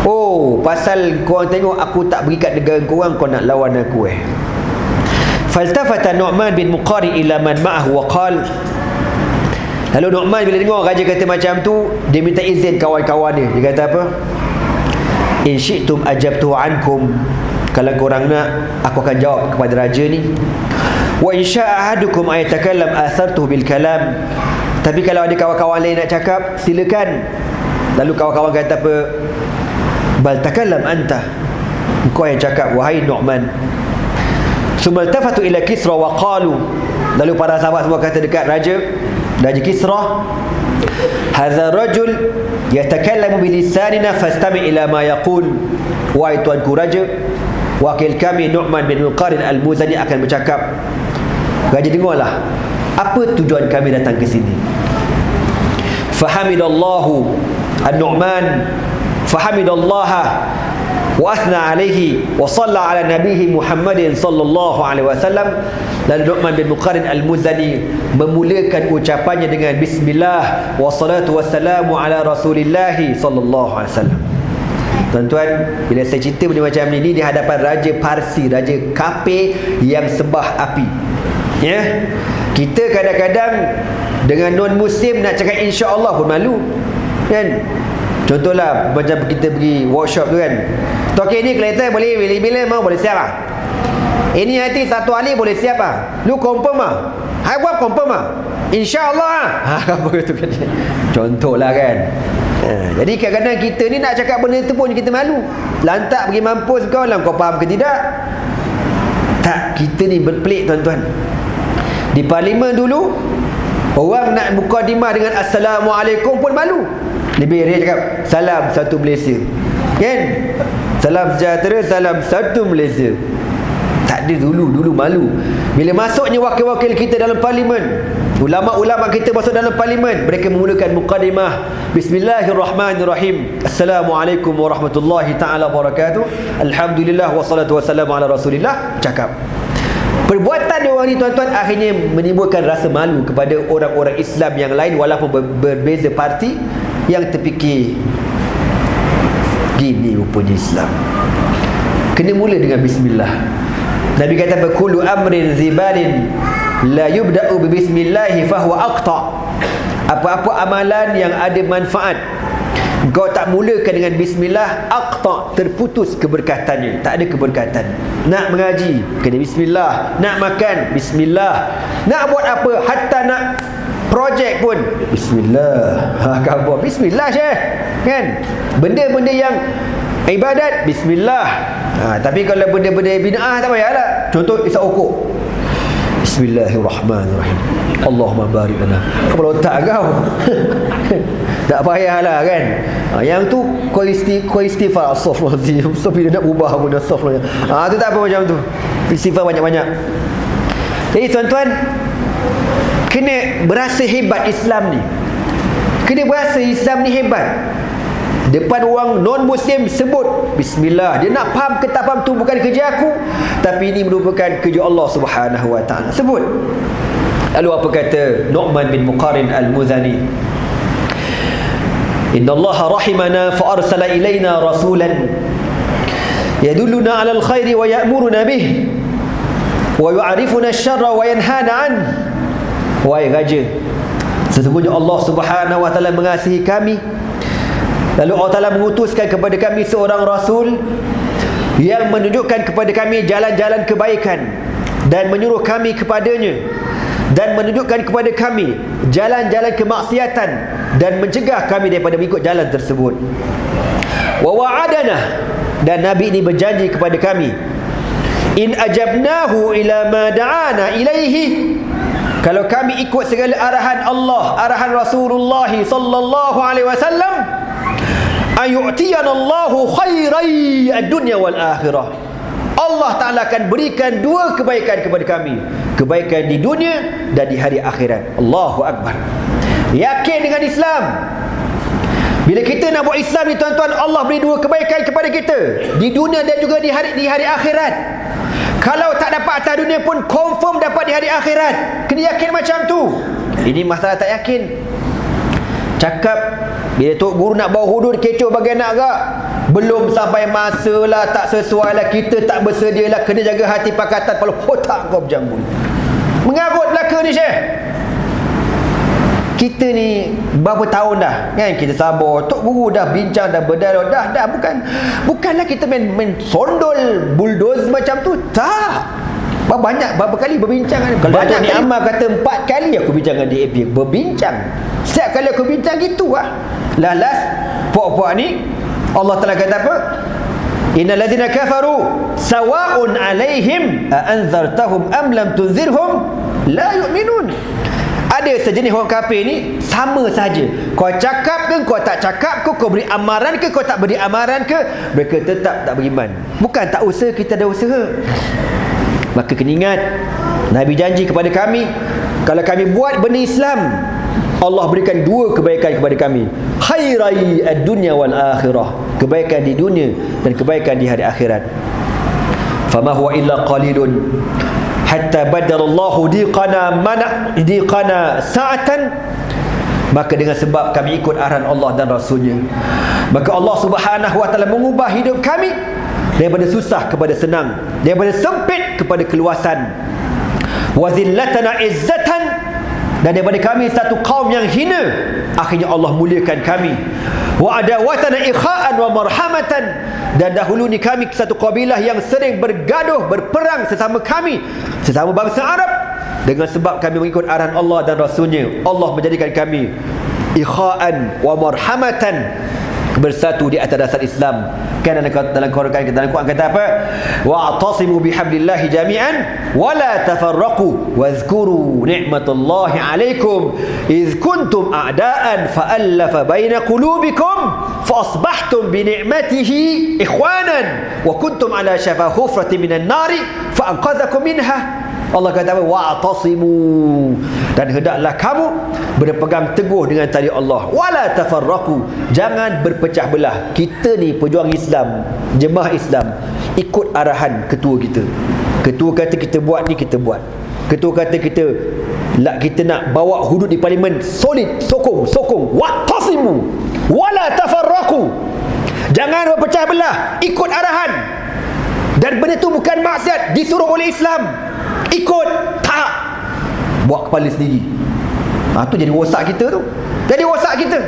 [SPEAKER 1] Oh, pasal korang tengok aku tak pergi kat negara korang, kau nak lawan aku Faltafata Nu'man bin Muqari ila man ma'ahu wa qal. Lalu Nu'man bila dengar raja kata macam tu, dia minta izin kawan-kawan dia. Dia kata apa? In syi'tum ajabtu ankum. Kalau korang nak, aku akan jawab kepada raja ni. Wa in sya'a ahadukum ayatakallam athartuhu bil kalam. Tapi kalau ada kawan-kawan lain nak cakap, silakan. Lalu kawan-kawan kata apa? Bal takallam anta. Engkau yang cakap, wahai Nu'man. Summa altafatu ila Kisra wa qalu. Lalu para sahabat semua kata dekat Raja Kisra, hadza rajul yatakallamu bilisanina fastami' ila ma yaqul. Wahai tuanku raja, wakil kami Nu'man bin Muqarin al-Muzani akan bercakap. Raja dengarlah apa tujuan kami datang ke sini. Fahamidallahu an-Nu'man fahamidallaha wa athna alaihi wa shalla ala nabihi Muhammadin sallallahu alaihi wasallam. Lalu Nu'man bin Muqarin al-Muzani memulakan ucapannya dengan bismillah wa salatu wassalamu ala rasulillahi sallallahu alaihi wasallam. Tuan-tuan, bila saya cerita benda macam ni di hadapan Raja Parsi, Raja kafir yang sembah api, kita kadang-kadang dengan non-muslim nak cakap insya-Allah pun malu, kan? Contohlah macam kita pergi workshop tu kan, Tokey ni kereta boleh bila-bila mau boleh siap lah. Ini nanti satu hari boleh siap lah. Lu confirm lah. Hai buat confirm lah. InsyaAllah lah. Apa tu kan? Contohlah kan. Jadi kadang-kadang kita ni nak cakap benda tu pun kita malu. Lantak pergi mampus kau lah, kau faham ke tidak? Tak, kita ni berpelik tuan-tuan. Di parlimen dulu, orang nak buka dimah dengan Assalamualaikum pun malu. Lebih dia cakap salam satu Malaysia, kan? Salam sejahtera, salam satu Malaysia. Tak ada dulu malu. Bila masuknya wakil-wakil kita dalam parlimen, ulama-ulama kita masuk dalam parlimen, mereka memulakan mukadimah Bismillahirrahmanirrahim. Assalamualaikum warahmatullahi ta'ala wabarakatuh. Alhamdulillah wassalatu wassalamu ala rasulillah. Cakap. Perbuatan dia orang ni tuan-tuan akhirnya menimbulkan rasa malu kepada orang-orang Islam yang lain walaupun berbeza parti, yang terfikir gini rupanya Islam. Kena mula dengan bismillah. Nabi kata kullu amrin zibalin la yubda'u bi bismillah fahuwa aqta. Apa-apa amalan yang ada manfaat, kau tak mulakan dengan bismillah, aqta, terputus keberkatannya, tak ada keberkatan. Nak mengaji kena bismillah, nak makan bismillah, nak buat apa, hatta nak projek pun bismillah. Khabar bismillah Syekh, kan? Benda-benda yang ibadat bismillah. Tapi kalau benda-benda bid'ah tak payahlah. Contoh isap rokok, Bismillahirrahmanirrahim. Allahumma barik lana. Kepala otak kau. Tak payahlah kan. Yang tu kau istighfar, astaghfirullahaladzim. Tapi dia nak ubah pun astaghfirullah. Tu tak apa macam tu. Istighfar banyak-banyak. Jadi tuan-tuan, kena berasa hebat Islam ni. Kena berasa Islam ni hebat. Depan orang non-muslim sebut bismillah. Dia nak faham ke tak faham tu bukan kerja aku, tapi ini merupakan kerja Allah Subhanahu wa ta'ala. Sebut. Lalu apa kata Nu'man bin Muqarin al-Muzani? Inna Allah rahimana fa arsala ilayna rasulan yadulluna 'ala al-khairi wa ya'muruna bih wa yu'arifuna asy-syarra wa yanhana 'an. Wahai raja, sesungguhnya Allah Subhanahu wa ta'ala mengasihi kami, lalu Allah Ta'ala mengutuskan kepada kami seorang Rasul yang menunjukkan kepada kami jalan-jalan kebaikan dan menyuruh kami kepadanya, dan menunjukkan kepada kami jalan-jalan kemaksiatan dan mencegah kami daripada mengikut jalan tersebut. Wa wa'adana, dan Nabi ini berjanji kepada kami, in ajabnahu ila ma da'ana ilaihi, kalau kami ikut segala arahan Allah, arahan Rasulullah sallallahu alaihi wasallam, ayu'tiyana Allahu khairai ad-dunya wal akhirah. Allah Ta'ala akan berikan dua kebaikan kepada kami, kebaikan di dunia dan di hari akhirat. Allahu Akbar. Yakin dengan Islam. Bila kita nak buat Islam ni tuan-tuan, Allah beri dua kebaikan kepada kita di dunia dan juga di hari akhirat. Kalau tak dapat atas dunia pun confirm dapat di hari akhirat. Kena yakin macam tu. Ini masalah tak yakin. Cakap bila tok guru nak bawa hudud kecoh bagi anak agak, Belum sampai masa lah, tak sesuai lah, kita tak bersedia lah, kena jaga hati pakatan kepala otak kau berjambul. Mengarut belaka ni Syekh. Kita ni berapa tahun dah kan kita sabar, Tok Guru dah bincang, dah berdialog, dah bukanlah kita main sondol bulldozer macam tu. Tak. Berapa kali berbincang. Kalau Datuk Ni Amal kata 4 kali aku bincang dengan DAP, berbincang. Setiap kali aku bincang gitu lah. Lalas puak-puak ni Allah Taala kata apa? Innal ladzina kafaru sawa'un 'alaihim a anzartahum am lam tunzirhum la yu'minun. Ada sejenis orang kafir ni sama saja. Kau cakap ke kau tak cakap ke, kau beri amaran ke kau tak beri amaran ke, mereka tetap tak beriman. Bukan tak usaha, kita ada usaha. Maka kena ingat, Nabi janji kepada kami, kalau kami buat benda Islam, Allah berikan 2 kebaikan kepada kami. Khairai ad-dunya wal akhirah. Kebaikan di dunia dan kebaikan di hari akhirat. Fama huwa illa qalilun hatta baddalallahu diqana sa'atan. Maka dengan sebab kami ikut arahan Allah dan Rasulnya, maka Allah Subhanahu wa ta'ala mengubah hidup kami daripada susah kepada senang, daripada sempit kepada keluasan, wa zillatana izzatan, dan daripada kami satu kaum yang hina, akhirnya Allah muliakan kami, wa adawatana ikha'an wa marhamatan, dan dahulu ni kami satu kabilah yang sering bergaduh, berperang sesama kami, sesama bangsa Arab. Dengan sebab kami mengikut arahan Allah dan Rasulnya, Allah menjadikan kami ikha'an wa marhamatan, bersatu di atas dasar Islam. Kan dalam Quran kata apa? Wa'tasimu bihablillahi jami'an wa la tafarraqu wadhkuru ni'matallahi 'alaikum idh kuntum a'da'an fa'alafa baina qulubikum fa asbahtum bi ni'matihi ikhwanan wa kuntum 'ala shafa hufratin minan nari fa anqadhakum minha. Allah kata apa? Wa'tasimu, dan hendaklah kamu berpegang teguh dengan tali Allah. Wala tafarraqu, jangan berpecah belah. Kita ni pejuang Islam, jemaah Islam, ikut arahan ketua kita. Ketua kata kita buat ni, kita buat. Ketua kata kita nak bawa hudud di parlimen, solid, sokong. Wa'tasimu wala tafarraqu, jangan berpecah belah, ikut arahan. Dan benda tu bukan maksiat, disuruh oleh Islam. Ikut, tak buat kepala sendiri. Tu jadi rosak kita tu. Jadi rosak kita.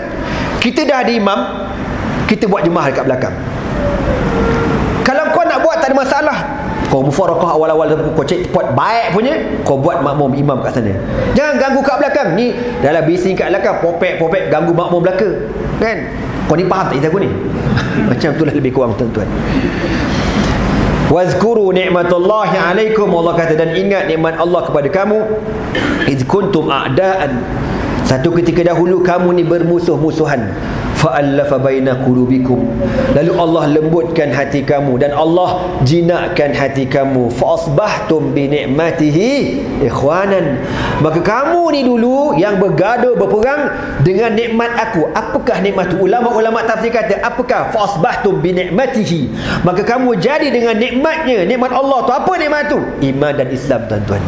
[SPEAKER 1] Kita dah ada imam, kita buat jemaah dekat belakang. Kalau kau nak buat tak ada masalah, kau mufarakah awal-awal, kau cek buat baik punya, kau buat makmum imam kat sana. Jangan ganggu kat belakang. Ni dalam bising kat belakang, popek ganggu makmum belaka. Kan? Kau ni faham tak aku ni? Macam itulah lebih kurang tuan-tuan. Wazkuru ni'matallahi 'alaikum, Allah kata, dan ingat nikmat Allah kepada kamu. Iz kuntum a'daan, satu ketika dahulu kamu ni bermusuh-musuhan. Fa'allafa baina qulubikum, lalu Allah lembutkan hati kamu dan Allah jinakkan hati kamu. Fa'asbahtum bi ni'matihi ikhwanan, maka kamu ni dulu yang bergaduh berperang dengan nikmat aku. Apakah nikmat itu? Ulama-ulama tafsir kata, apakah fa'asbahtum bi ni'matihi, maka kamu jadi dengan nikmatnya. Nikmat Allah tu apa? Nikmat tu iman dan Islam, tuan-tuan.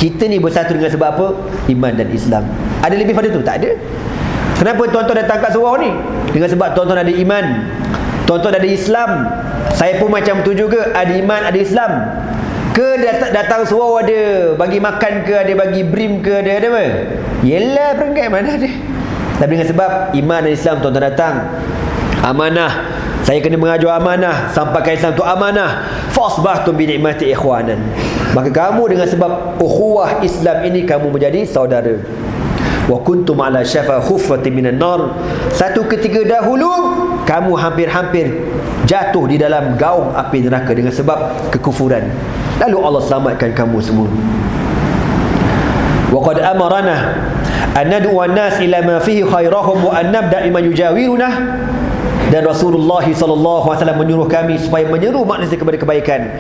[SPEAKER 1] Kita ni bersatu dengan sebab apa? Iman dan Islam. Ada lebih pada tu? Tak ada. Kenapa tuan-tuan datang kat surau ni? Dengan sebab tuan-tuan ada iman, tuan-tuan ada Islam. Saya pun macam tu juga, ada iman, ada Islam. Ke datang surau ada bagi makan ke, ada bagi brim ke, ada apa? Yelah, perengkat mana ada. Tapi dengan sebab iman dan Islam, tuan-tuan datang. Amanah, saya kena mengajar amanah, sampaikan Islam tu amanah. Fasbahtum bi ni'mati ikhwanan, maka kamu dengan sebab ukhuwah Islam ini kamu menjadi saudara. Wa kuntum ala syafa hufratin minan nar, satu ketika dahulu kamu hampir-hampir jatuh di dalam gaung api neraka dengan sebab kekufuran. Lalu Allah selamatkan kamu semua. Wa qad amarana an nad'u an-nas ila ma fihi khairahum wa an nabda biman yujawiruna, dan Rasulullah SAW menyuruh kami supaya menyeru manusia kepada kebaikan,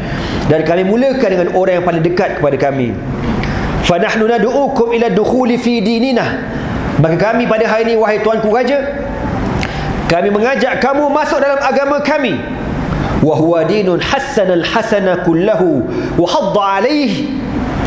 [SPEAKER 1] dan kami mulakan dengan orang yang paling dekat kepada kami. Fa nahnu nad'ukum ila dukhuli fi dinina, maka kami pada hari ini, wahai tuanku raja, kami mengajak kamu masuk dalam agama kami. Wa huwa dinun hasana kullahu wa hadda alaihi,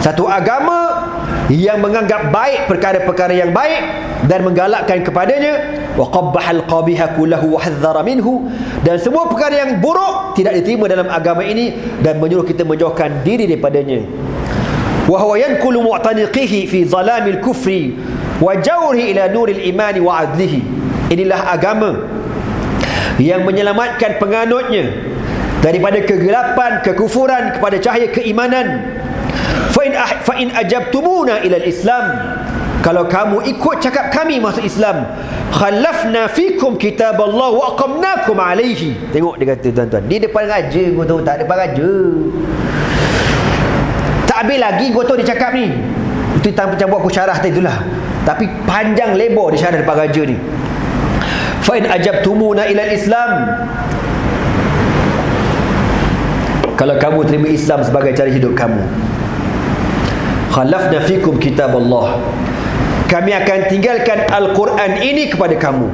[SPEAKER 1] satu agama yang menganggap baik perkara-perkara yang baik dan menggalakkan kepadanya, wa qabbahal qabiha kullahu wa hadzara minhu, dan semua perkara yang buruk tidak diterima dalam agama ini dan menyuruh kita menjauhkan diri daripadanya. Wa huwa yanqulu mu'taniqihi fi zalamil kufri wa jawrihi ila nuril imani wa adlihi. Inilah agama yang menyelamatkan penganutnya daripada kegelapan, kekufuran kepada cahaya keimanan. Fa in ajabtumuna ila al-islam, kalau kamu ikut cakap kami masuk Islam, khalafna fikum kitab Allah wa aqamnakum alaihi. Tengok dia kata tuan-tuan, di depan raja kau tahu tak, depan raja tak habis lagi kau tahu dia cakap ni. Itu macam buat aku syarah tadi itulah, tapi panjang lebar dia syarah depan raja ni. Fa in ajabtumuna ila al-islam, kalau kamu terima Islam sebagai cara hidup kamu, khalafna fikum kitab Allah, kami akan tinggalkan Al-Quran ini kepada kamu.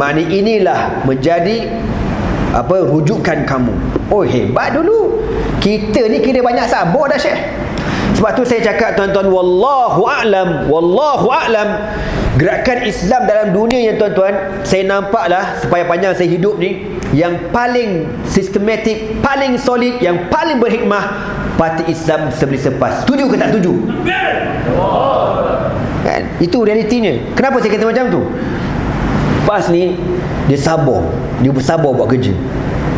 [SPEAKER 1] Maknanya inilah menjadi rujukan kamu. Oh, hebat dulu. Kita ni kira banyak sabar dah, Syekh. Sebab tu saya cakap tuan-tuan, wallahu a'lam, gerakan Islam dalam dunia yang tuan-tuan, saya nampaklah sepanjang saya hidup ni, yang paling sistematik, paling solid, yang paling berhikmah, parti Islam sebeli sepas. Setuju ke tak setuju? Kan? Itu realitinya. Kenapa saya kata macam tu? PAS ni dia sabar, dia bersabar buat kerja.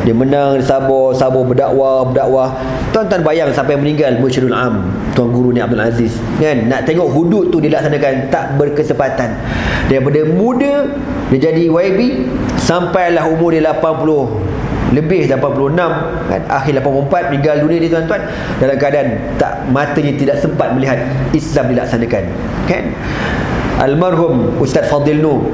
[SPEAKER 1] Dia menang, dia sabar berdakwah. Tuan-tuan bayang sampai meninggal Mursyidul Am, Tuan Guru ni Abdul Aziz, kan? Nak tengok hudud tu dilaksanakan, tak berkesempatan. Daripada muda dia jadi YB sampailah umur dia 80 lebih, 86 kan, akhir 84 meninggal dunia dia tuan-tuan, dalam keadaan tak, matanya tidak sempat melihat Islam dilaksanakan, kan? Almarhum Ustaz Fadil Nur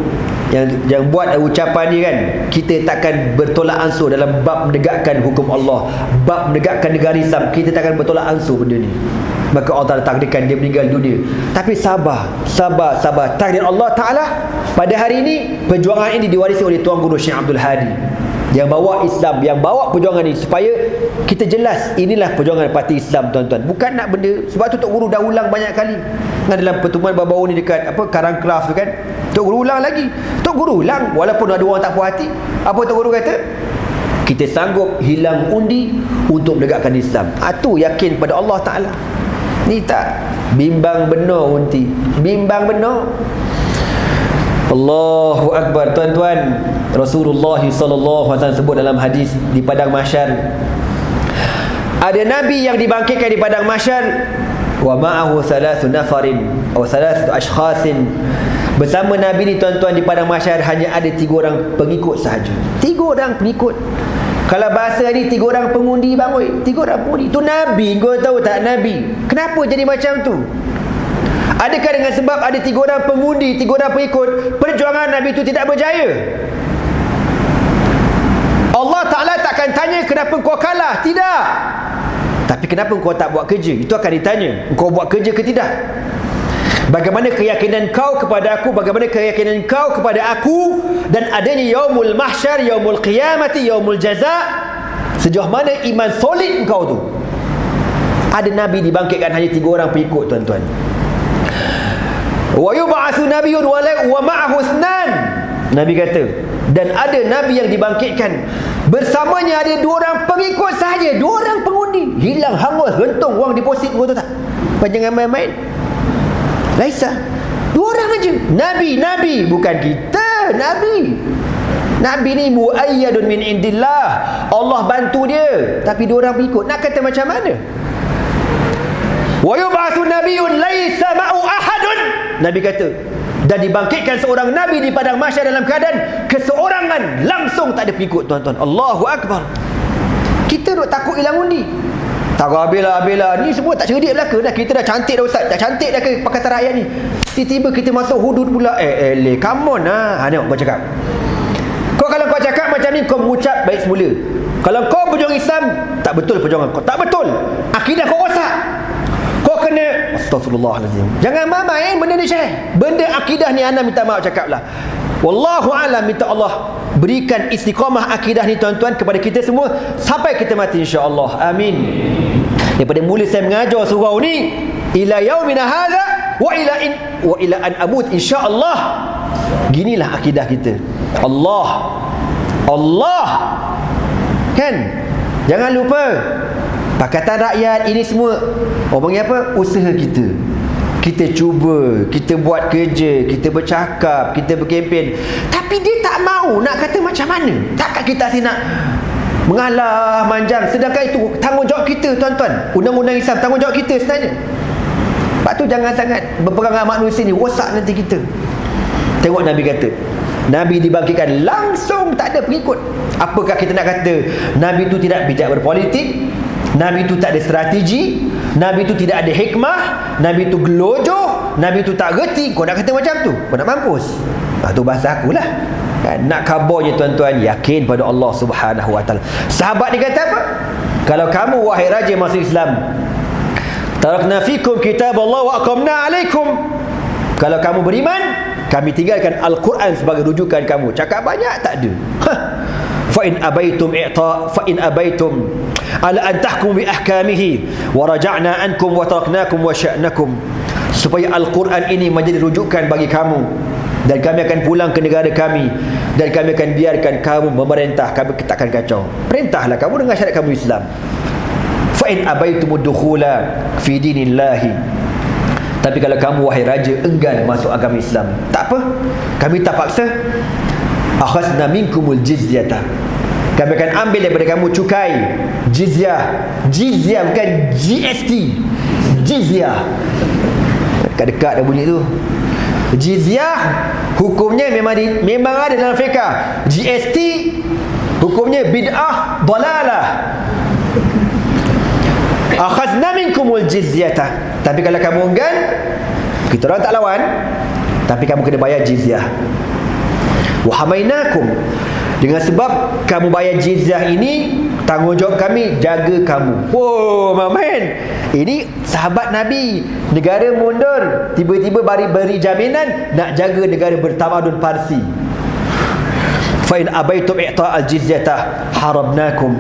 [SPEAKER 1] yang buat ucapan ni kan, kita takkan bertolak ansur dalam bab menegakkan hukum Allah, bab menegakkan negara Islam, kita takkan bertolak ansur benda ni. Maka Allah Ta'ala takdirkan dia meninggal dunia, tapi sabar. Takdir Allah Ta'ala, pada hari ini perjuangan ini diwarisi oleh Tuan Guru Syekh Abdul Hadi, yang bawa Islam, yang bawa perjuangan ini supaya kita jelas inilah perjuangan parti Islam, tuan-tuan. Bukan nak benda, sebab tu Tok Guru dah ulang banyak kali. Dalam pertemuan baru-baru ni dekat Karangkraf tu kan, Tok Guru ulang lagi. Tok Guru ulang walaupun ada orang tak puas hati. Apa Tok Guru kata? Kita sanggup hilang undi untuk menegakkan Islam. Itu yakin pada Allah Ta'ala. Ni tak bimbang benar unti, bimbang benar. Allahu Akbar, tuan-tuan. Rasulullah sallallahu alaihi wasallam sebut dalam hadis, di padang mahsyar ada nabi yang dibangkitkan di padang mahsyar, wa ma'ahu thalathu nafarin atau thalathu ashkhasin. Bersama nabi ni tuan-tuan di padang mahsyar hanya ada 3 orang pengikut sahaja. 3 orang pengikut. Kalau bahasa ni 3 orang pengundi bang, oi. 3 orang pengundi. Tu nabi, kau tahu tak nabi? Kenapa jadi macam tu? Adakah dengan sebab ada 3 orang pengundi, 3 orang pengikut, perjuangan nabi itu tidak berjaya? Allah Ta'ala takkan tanya kenapa kau kalah, tidak. Tapi kenapa kau tak buat kerja, itu akan ditanya. Kau buat kerja ke tidak? Bagaimana keyakinan kau kepada aku, bagaimana keyakinan kau kepada aku, dan adanya yaumul mahsyar, yaumul qiyamati, yaumul jaza. Sejauh mana iman solid kau tu? Ada nabi dibangkitkan hanya 3 orang pengikut, tuan-tuan. Wa yub'atsu nabiyyun wa ma'ahu ithnan. Nabi kata, dan ada nabi yang dibangkitkan, bersamanya ada 2 orang pengikut sahaja, 2 orang pengundi. Hilang, hangus, rentung wang deposit, kau tahu tak? Jangan main-main. Laisa, 2 orang aja. Nabi bukan kita. Nabi ni muayyadun min indillah, Allah bantu dia, tapi 2 orang pengikut. Nak kata macam mana? Wa yub'atsu nabiyyun laisa ma'u ahadun. Nabi kata, dan dibangkitkan seorang nabi di padang mahsyar dalam keadaan keseorangan, langsung tak ada pengikut, tuan-tuan. Allahu Akbar. Kita duk takut hilang undi. Tak habis-lah. Ni semua tak cerdik belaka dah. Kita dah cantik dah, Ustaz. Dah cantik dah ke Pakatan Rakyat ni. Tiba-tiba kita masuk hudud pula. Come on lah. Tengok kau cakap. Kalau kau cakap macam ni, kau mengucap baik semula. Kalau kau berjuang Islam, tak betul perjuangan kau. Tak betul. Akidah kau rosak. Kau kena, astagfirullahalazim. Jangan main benda ni, Syekh. Benda akidah ni anda minta maaf cakap lah. Wallahu alam, minta Allah berikan istiqamah akidah ni, tuan-tuan, kepada kita semua sampai kita mati, insya-Allah. Amin. Daripada mula saya mengajar surau ni, ila yaumina hadza wa ila an amut insya-Allah. Ginilah akidah kita. Allah kan, jangan lupa Pakatan Rakyat ini semua orang panggil apa, usaha kita. Kita cuba, kita buat kerja, kita bercakap, kita berkempen, tapi dia tak mau nak kata macam mana. Takkan kita asyik nak mengalah manjang, sedangkan itu tanggungjawab kita tuan-tuan. Undang-undang Islam tanggungjawab kita sebenarnya. Sebab tu jangan sangat berperang dengan manusia ni, rosak nanti kita. Tengok Nabi kata, Nabi dibangkitkan langsung, tak ada pengikut. Apakah kita nak kata Nabi tu tidak bijak berpolitik, Nabi tu tak ada strategi, Nabi tu tidak ada hikmah, Nabi tu gelojoh, Nabi tu tak reti? Kau nak kata macam tu, kau nak mampus. Tu bahasa akulah. Nak kabarnya tuan-tuan, yakin pada Allah Subhanahu Wa Taala. Sahabat dia kata apa? Kalau kamu wahai raja masuk Islam, tarakna fikum kitab Allah wa aqamna alaikum. Kalau kamu beriman, kami tinggalkan Al-Quran sebagai rujukan kamu. Cakap banyak tak ada. Fa in abaitum ala an tahkum bi ahkamihi wa raja'na ankum wa taraknakum wa sya'nakum. Supaya Al-Quran ini menjadi rujukan bagi kamu, dan kami akan pulang ke negara kami, dan kami akan biarkan kamu memerintah, kami takkan kacau. Perintahlah kamu dengan syariat kamu Islam. Fa in abaitum dukhula fi dinillahi. Tapi kalau kamu wahai raja enggan masuk agama Islam, tak apa, kami tak paksa. Akhazna minkumul jizyata. Kami akan ambil daripada kamu cukai, jizyah. Jizyah bukan GST. Jizyah. Dekat-dekat dah bunyi tu. Jizyah hukumnya memang ada dalam fiqh. GST hukumnya bid'ah dalalah. Akhazna minkumul jizyata. Tapi kalau kamu enggan, kita orang tak lawan, tapi kamu kena bayar jizyah. Wa hamainakum. Dengan sebab kamu bayar jizyah ini, tanggungjawab kami jaga kamu. Oh, mamen. Ini sahabat Nabi, negara mundur, tiba-tiba beri jaminan nak jaga negara bertamadun Parsi. Fa in abaitum i'ta' al-jizyata harabnakum.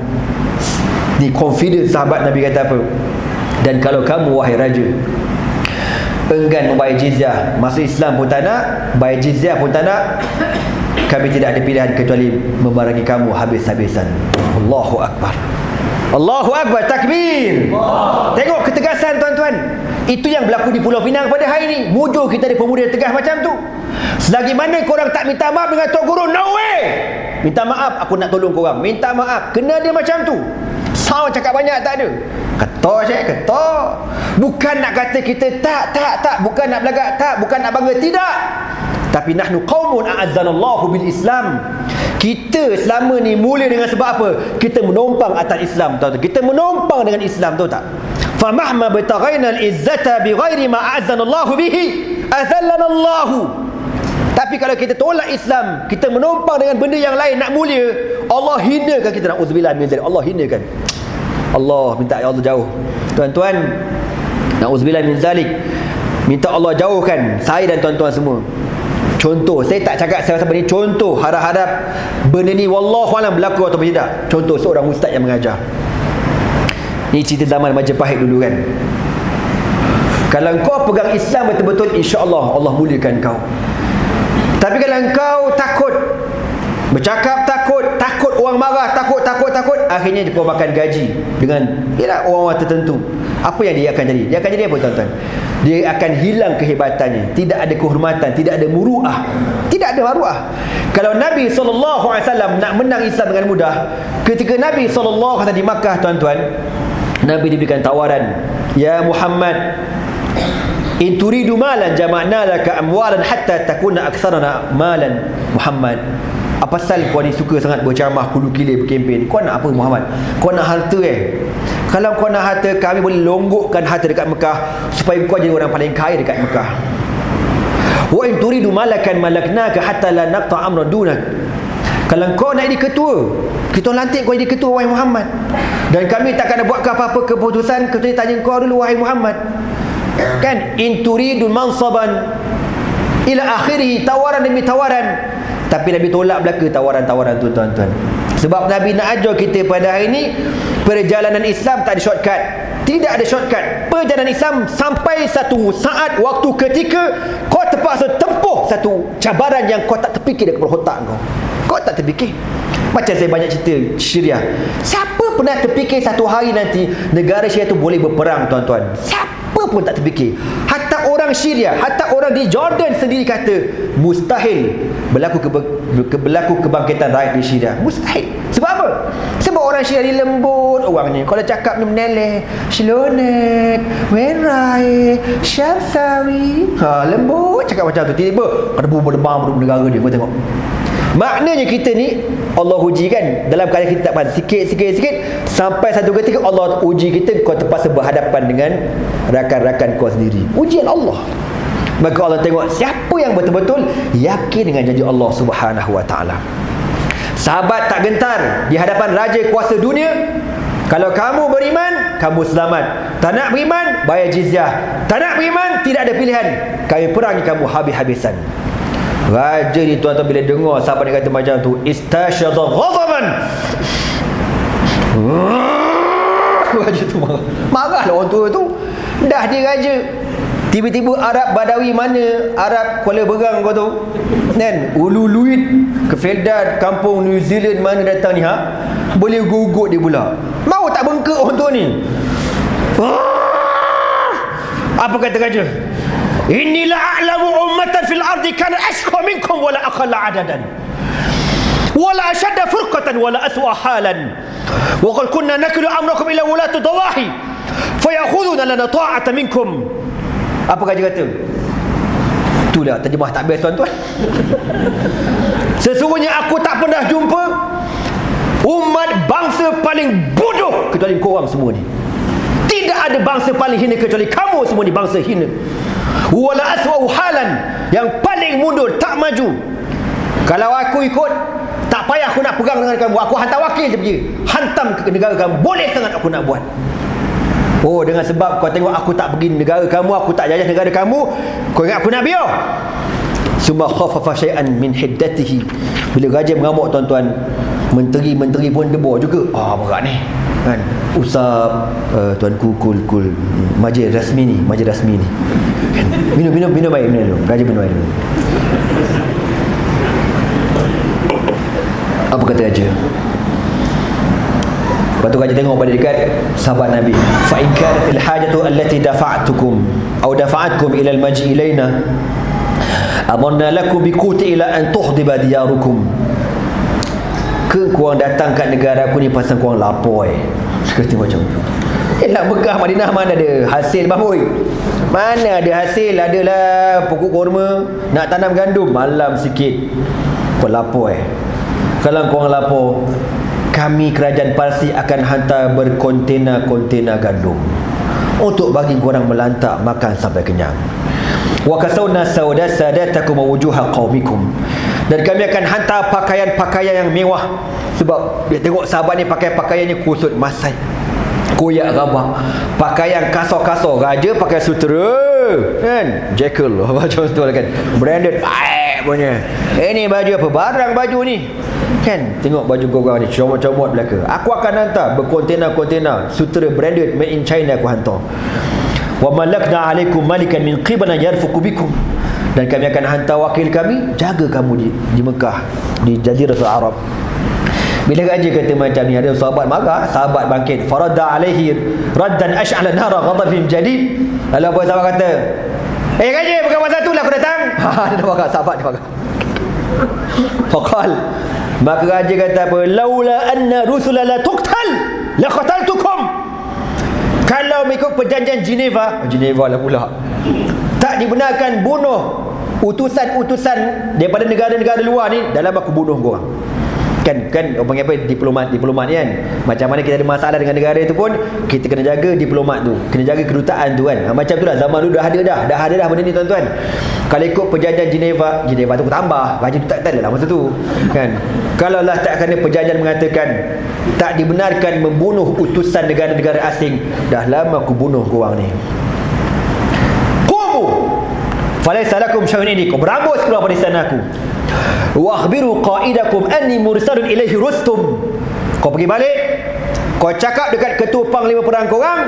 [SPEAKER 1] Ni confidence sahabat Nabi kata apa? Dan kalau kamu wahai raja enggan membayar jizyah, masuk Islam pun tak nak, bayar jizyah pun tak nak, kami tidak ada pilihan kecuali memerangi kamu habis-habisan. Allahu Akbar. Allahu Akbar, takbir. Tengok ketegasan tuan-tuan. Itu yang berlaku di Pulau Pinang pada hari ini. Mujur kita ada pemuda tegas macam tu. Selagi mana korang tak minta maaf dengan Tok Guru, no way. Minta maaf, aku nak tolong korang. Minta maaf, kena dia macam tu. Saw cakap banyak tak ada. Ketor saya, ketor. Bukan nak kata kita tak. Bukan nak belagak, tak. Bukan nak bangga, tidak. Tapi nahnu qaumun a'azzanallahu bil Islam. Kita selama ni mulia dengan sebab apa? Kita menumpang atas Islam, tahu tak? Kita menumpang dengan Islam, tahu tak? Fa mahma bataghaina al-izzata bighairi ma a'azzanallahu bihi, azallanallahu. Tapi kalau kita tolak Islam, kita menumpang dengan benda yang lain nak mulia, Allah hinakan kita. Na'udzubillah min dzalik. Allah hinakan. Allah minta ya Allah jauh. Tuan-tuan, na'udzubillah min dzalik. Minta Allah jauhkan saya dan tuan-tuan semua. Contoh, saya tak cakap siapa-siapa ni, contoh harap-harap benda ni wallahualam berlaku atau tidak. Contoh seorang ustaz yang mengajar. Ni cerita zaman Majapahit dulu kan. Kalau kau pegang Islam betul-betul, insya-Allah Allah muliakan kau. Tapi kalau engkau takut bercakap, takut orang marah, takut, akhirnya kau makan gaji dengan orang-orang tertentu. Apa yang dia akan jadi? Dia akan jadi apa tuan-tuan? Dia akan hilang kehebatannya. Tidak ada kehormatan, tidak ada muruah, tidak ada maruah. Kalau Nabi SAW nak menang Islam dengan mudah, ketika Nabi SAW di Makkah tuan-tuan, Nabi diberikan tawaran, ya Muhammad, in turidu malan jama'na laka amwalan hatta takuna aktsarana malan. Muhammad, apa pasal kau ni suka sangat berceramah, kudu kilir, berkempen? Kau nak apa Muhammad? Kau nak harta Kalau kau nak harta, kami boleh longgokkan harta dekat Mekah supaya kau jadi orang paling kaya dekat Mekah. Wa in turidu malakan malaknaka hatta la naqta amra dunak. Kalau kau nak jadi ketua, kita lantik kau jadi ketua wahai Muhammad, dan kami takkan nak buat apa-apa keputusan kecuali tanya kau dulu wahai Muhammad. Kan, in turidu mansaban ila akhirih, tawaran demi tawaran. Tapi Nabi tolak belaka tawaran-tawaran tu tuan-tuan. Sebab Nabi nak ajar kita pada hari ini, perjalanan Islam tak ada shortcut. Tidak ada shortcut. Perjalanan Islam sampai satu saat, waktu, ketika kau terpaksa tempuh satu cabaran yang kau tak terfikir dekat otak kau. Kau tak terfikir. Macam saya banyak cerita Syria. Siapa pernah terfikir satu hari nanti negara Syria tu boleh berperang, tuan-tuan? Siapa pun tak terfikir. Hatta orang Syria, hatta orang di Jordan sendiri kata mustahil berlaku kebangkitan rakyat di Syria. Mustahil. Sebab apa? Sebab orang Syria ni lembut orangnya. Kalau cakap ni meneleh, Shlonek, Werai, Syarsawi, lembut cakap macam tu. Tiba-tiba ada berdebam negara dia. Kau tengok. Maknanya kita ni Allah uji kan, dalam keadaan kita tak faham sikit sampai satu ketika Allah uji kita, kau terpaksa berhadapan dengan rakan-rakan kau sendiri. Ujian Allah. Maka Allah tengok siapa yang betul-betul yakin dengan janji Allah Subhanahu Wa Taala. Sahabat tak gentar di hadapan raja kuasa dunia. Kalau kamu beriman, kamu selamat. Tak nak beriman, bayar jizyah. Tak nak beriman, tidak ada pilihan. Kami perangi kamu habis-habisan. Raja ni, tuan-tuan, bila dengar sahabat dia kata macam tu, istasyadha ghadaban. Raja tu marahlah orang tua tu. Dah dia raja, tiba-tiba Arab Badawi mana, Arab Kuala Berang kau tu kan, Ulu Luit, Kefeldad, kampung New Zealand mana datang ni, boleh gugut dia pula. Mau tak bengkak orang tua ni. Apa kata raja? Inni la'alamu ummatan fil ardi kana ashqa minkum wala aqalla adadan wala ashadda furqatan wala aswa halan wa qad kunna naklu amrakum ila wulati dawahi fayakhuduna lana ta'ata minkum. Apa kata? Itulah terjemah tak best, tuan-tuan. Sesungguhnya aku tak pernah jumpa umat bangsa paling bodoh kecuali korang semua ni. Tidak ada bangsa paling hina kecuali kamu semua ni, bangsa hina. Wala aswa'u halan, yang paling mundur, tak maju. Kalau aku ikut, tak payah aku nak pegang dengan kamu, aku hantar wakil je pergi hantam ke negara kamu. Boleh sangat aku nak buat. Oh, dengan sebab kau tengok aku tak pergi negara kamu, aku tak jajah negara kamu, kau ingat aku nak biar? Summa khafafa syai'an min hiddatihi. Bila raja mengamuk, tuan-tuan, menteri-menteri pun debur juga. Berat ni kan, usap, tuanku kul majlis rasmi ni minum air dulu. Raja minum air dulu. Apa kata raja? Lepas tu raja tengok pada dekat sahabat Nabi, fa in kanatil hajatu allati dafa'tukum aw dafa'atkum ila al-maji ilaina amanna lakum biquti ila an tuhdiba diyarukum. Ke korang datang kat negara aku ni pasal korang lapar Kata macam tu. Nak Mekah Madinah mana ada hasil, Mahmud? Mana ada hasil? Adalah pokok kurma, nak tanam gandum, malam sikit. Kau lapar Kalau korang lapar, kami kerajaan Parsi akan hantar berkontena-kontena gandum untuk bagi korang melantak makan sampai kenyang. Wa kasawna sadatakum wa wujuha qaumikum, dan kami akan hantar pakaian-pakaian yang mewah. Sebab dia tengok sahabat ni pakai pakaiannya kusut masai, koyak rabak, pakaian kasar-kasar. Raja pakai sutera kan, Jekyll macam tu kan, branded punya. Ini baju apa? Barang baju ni kan. Tengok baju korang ni comot-comot belaka. Aku akan hantar berkontena-kontena sutera branded made in China, aku hantar. Wa malakna alaikum malikan min qibana yarfuqu bikum, dan kami akan hantar wakil kami jaga kamu di Mekah, di Jaziratul Arab. Bila raja kata macam ni, ada sahabat marah, sahabat bangkit, faradda alaihi raddan ash'ala nara ghadabin jadid. Lalu apa sahabat kata? Raja, bukan masa tu lah aku datang. Dia marah, sahabat dia marah. Faqal, maka raja kata apa? Laula anna rusula la tuqtal la qataltukum. Kalau mengikut perjanjian Geneva lah pula, tak dibenarkan bunuh utusan-utusan daripada negara-negara luar ni, dalam aku bunuh korang. Kan orang panggil apa, diplomat ni kan. Macam mana kita ada masalah dengan negara itu pun, kita kena jaga diplomat tu, kena jaga kedutaan tu kan. Macam tu lah, zaman dulu dah ada dah benda ni, tuan-tuan. Kalau ikut perjanjian Geneva tu aku tambah, raja tu tak ada lah masa tu kan. Kalau lah tak kerana perjanjian mengatakan tak dibenarkan membunuh utusan negara-negara asing, dah lama aku bunuh korang ni. Qumu falaysa lakum syai'un indi, kau berambus keluar dari istana aku. Wa akhbiru qaidakum anni mursalun ilaihi Rustum, Kau pergi balik, kau cakap dekat ketua panglima perang korang,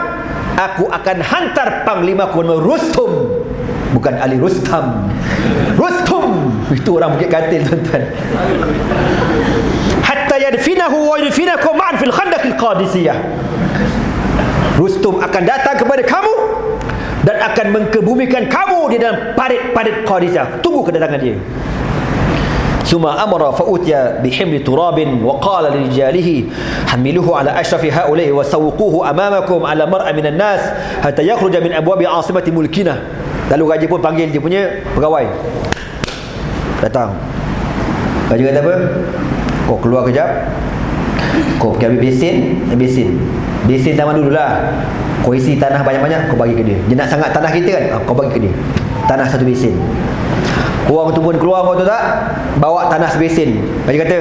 [SPEAKER 1] aku akan hantar panglima kau nama Rustum, bukan Ali Rustam. Rustum itu orang Bukit Katil, tuan-tuan. Hatta yadfinahu wa yadfinakum ma'an fil khandaqil qadisiyah. Rustum akan datang kepada kamu dan akan mengkebumikan kamu di dalam parit-parit Qadisiyah. Tunggu kedatangan dia. Summa amara fa'utiya bihimli turabin wa qala lirijalihi hamiluhu ala ashrafi haula'i wa sawquhu amamakum ala mar'a minan nas hatta yakhruja min abwabi asimati mulkina. Lalu raja pun panggil dia punya pegawai. Datang. Raja kata apa? Kau keluar kejap. Kau pergi ambil besin zaman dulu lah. Kau isi tanah banyak-banyak, kau bagi ke dia. Dia nak sangat tanah kita kan, kau bagi ke dia. Tanah satu besin. Orang tu pun keluar, kau tu tak, bawa tanah sebesin. Raja kata,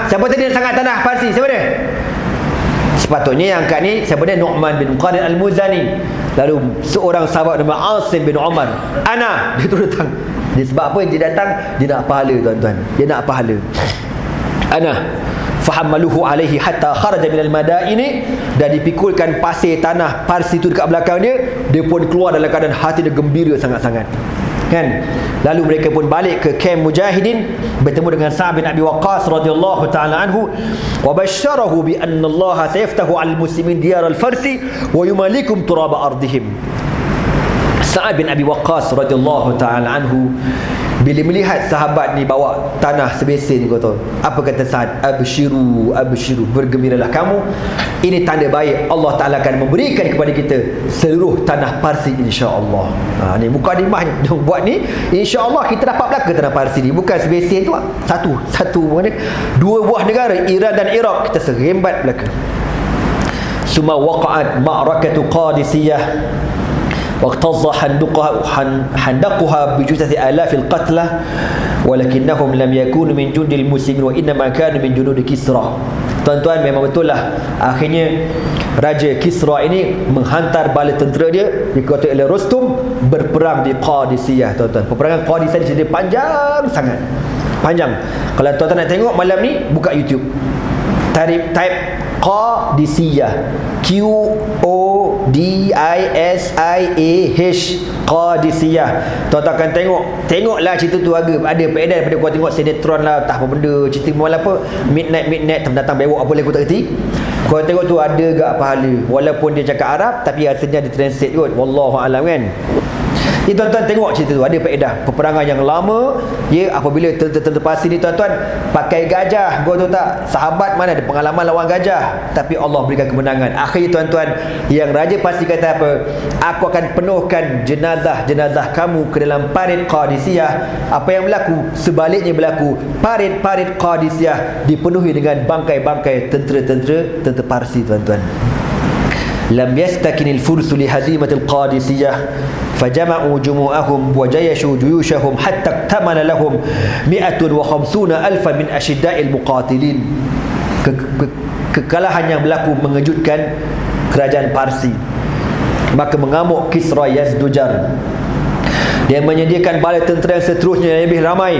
[SPEAKER 1] siapa tadi nak sangat tanah Parsi? Siapa dia? Sepatutnya yang angkat ni, siapa dia? Nu'man bin Muqarrin al-Muzani. Lalu seorang sahabat nama Asim bin Umar, dia tu datang. Dia sebab apa dia datang? Dia nak pahala, tuan-tuan. Dia nak pahala. Fahammaluhu alaihi hatta kharaja minal madaini, dan dipikulkan pasir tanah Parsi itu dekat belakang dia. Dia pun keluar dalam keadaan hati dia gembira sangat-sangat, kan? Lalu mereka pun balik ke kem mujahidin, bertemu dengan Sa'ad bin Abi Waqqas radhiyallahu ta'ala anhu, wa basyarahu bi anna Allah sayaftahu 'alal muslimin diyar al-farsi wa yumalikum turaba ardihim. Sa'ad bin Abi Waqqas radhiyallahu ta'ala anhu bila melihat sahabat ni bawa tanah sebesin, kau tahu apa kata Sa'ad? Abshiru, bergembiralah kamu, ini tanda baik, Allah Ta'ala akan memberikan kepada kita seluruh tanah Parsi insya-Allah. Ni mukadimahnya dia buat ni, insya-Allah kita dapat belaka tanah Parsi ni, bukan sebesin tu, satu mana, dua buah negara, Iran dan Iraq, kita serembat belaka. Summa waqa'at ma'rakatu Qadisiyah واغتظ حندقها بجثث آلاف القتلى ولكنهم لم يكونوا من جند المسلمين وإنما كانوا من جنود كسرى. Tuan-tuan, memang betul lah, akhirnya Raja Kisra ini menghantar bala tentera dia dikuasai oleh Rustum berperang di Qadisiyah. Tuan-tuan, peperangan Qadisiyah jadi panjang sangat, panjang. Kalau tuan-tuan nak tengok malam ni, buka YouTube, type Qadisiyah, Qodisiyah, Qadisiyah. Tuan-tuan akan tengoklah cerita tu. Ada faedah daripada kau tengok sinetron lah, tak apa benda, cerita malam apa, midnight datang bewok apa boleh aku tak kerti. Kau tengok tu ada gak pahala, walaupun dia cakap Arab tapi rasanya dia translate kot, wallahu alam, kan. Jadi tuan-tuan tengok cerita tu, ada faedah. Peperangan yang lama, apabila tentera Parsi ni, tuan-tuan, pakai gajah. Kau tahu tak, sahabat mana ada pengalaman lawan gajah, tapi Allah berikan kemenangan. Akhirnya tuan-tuan, yang Raja Parsi kata apa? Aku akan penuhkan jenazah kamu ke dalam parit Qadisiyah. Apa yang berlaku? Sebaliknya berlaku. Parit Qadisiyah dipenuhi dengan bangkai-bangkai tentera Parsi, tuan-tuan. Lam yastakinil fursu li hazimatil Qadisiyah fajama'u jumu'ahum wa jayashu juyushahum hatta tamana lahum 150,000 min ashidda'il muqatilin. Kekalahan yang berlaku mengejutkan kerajaan Parsi. Maka mengamuk Kisra Yazdujar. Dia menyediakan bala tentera yang seterusnya yang lebih ramai,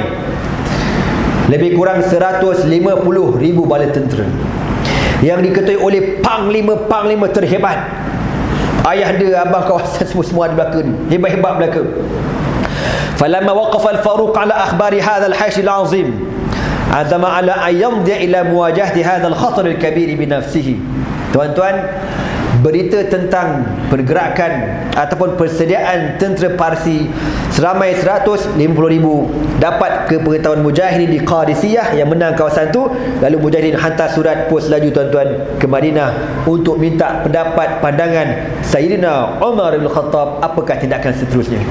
[SPEAKER 1] lebih kurang 150,000 bala tentera yang diketuai oleh panglima terhebat. Ayah dia, abang kawasan, semua ada belaka ni, hebat-hebat belaka. Falamma waqafa al-Faruq ala akhbari hadha al-haysh al-azim azama ala an yamdi ila muwajahati hadha al-khatar al-kabir bi nafsihi. Tuan-tuan, berita tentang pergerakan ataupun persediaan tentera Parsi seramai 150,000 dapat ke pengetahuan Mujahidin di Qadisiyah yang menang kawasan tu. Lalu Mujahidin hantar surat pos laju, tuan-tuan, ke Madinah untuk minta pendapat pandangan Sayyidina Umar bin Khattab, apakah tindakan seterusnya.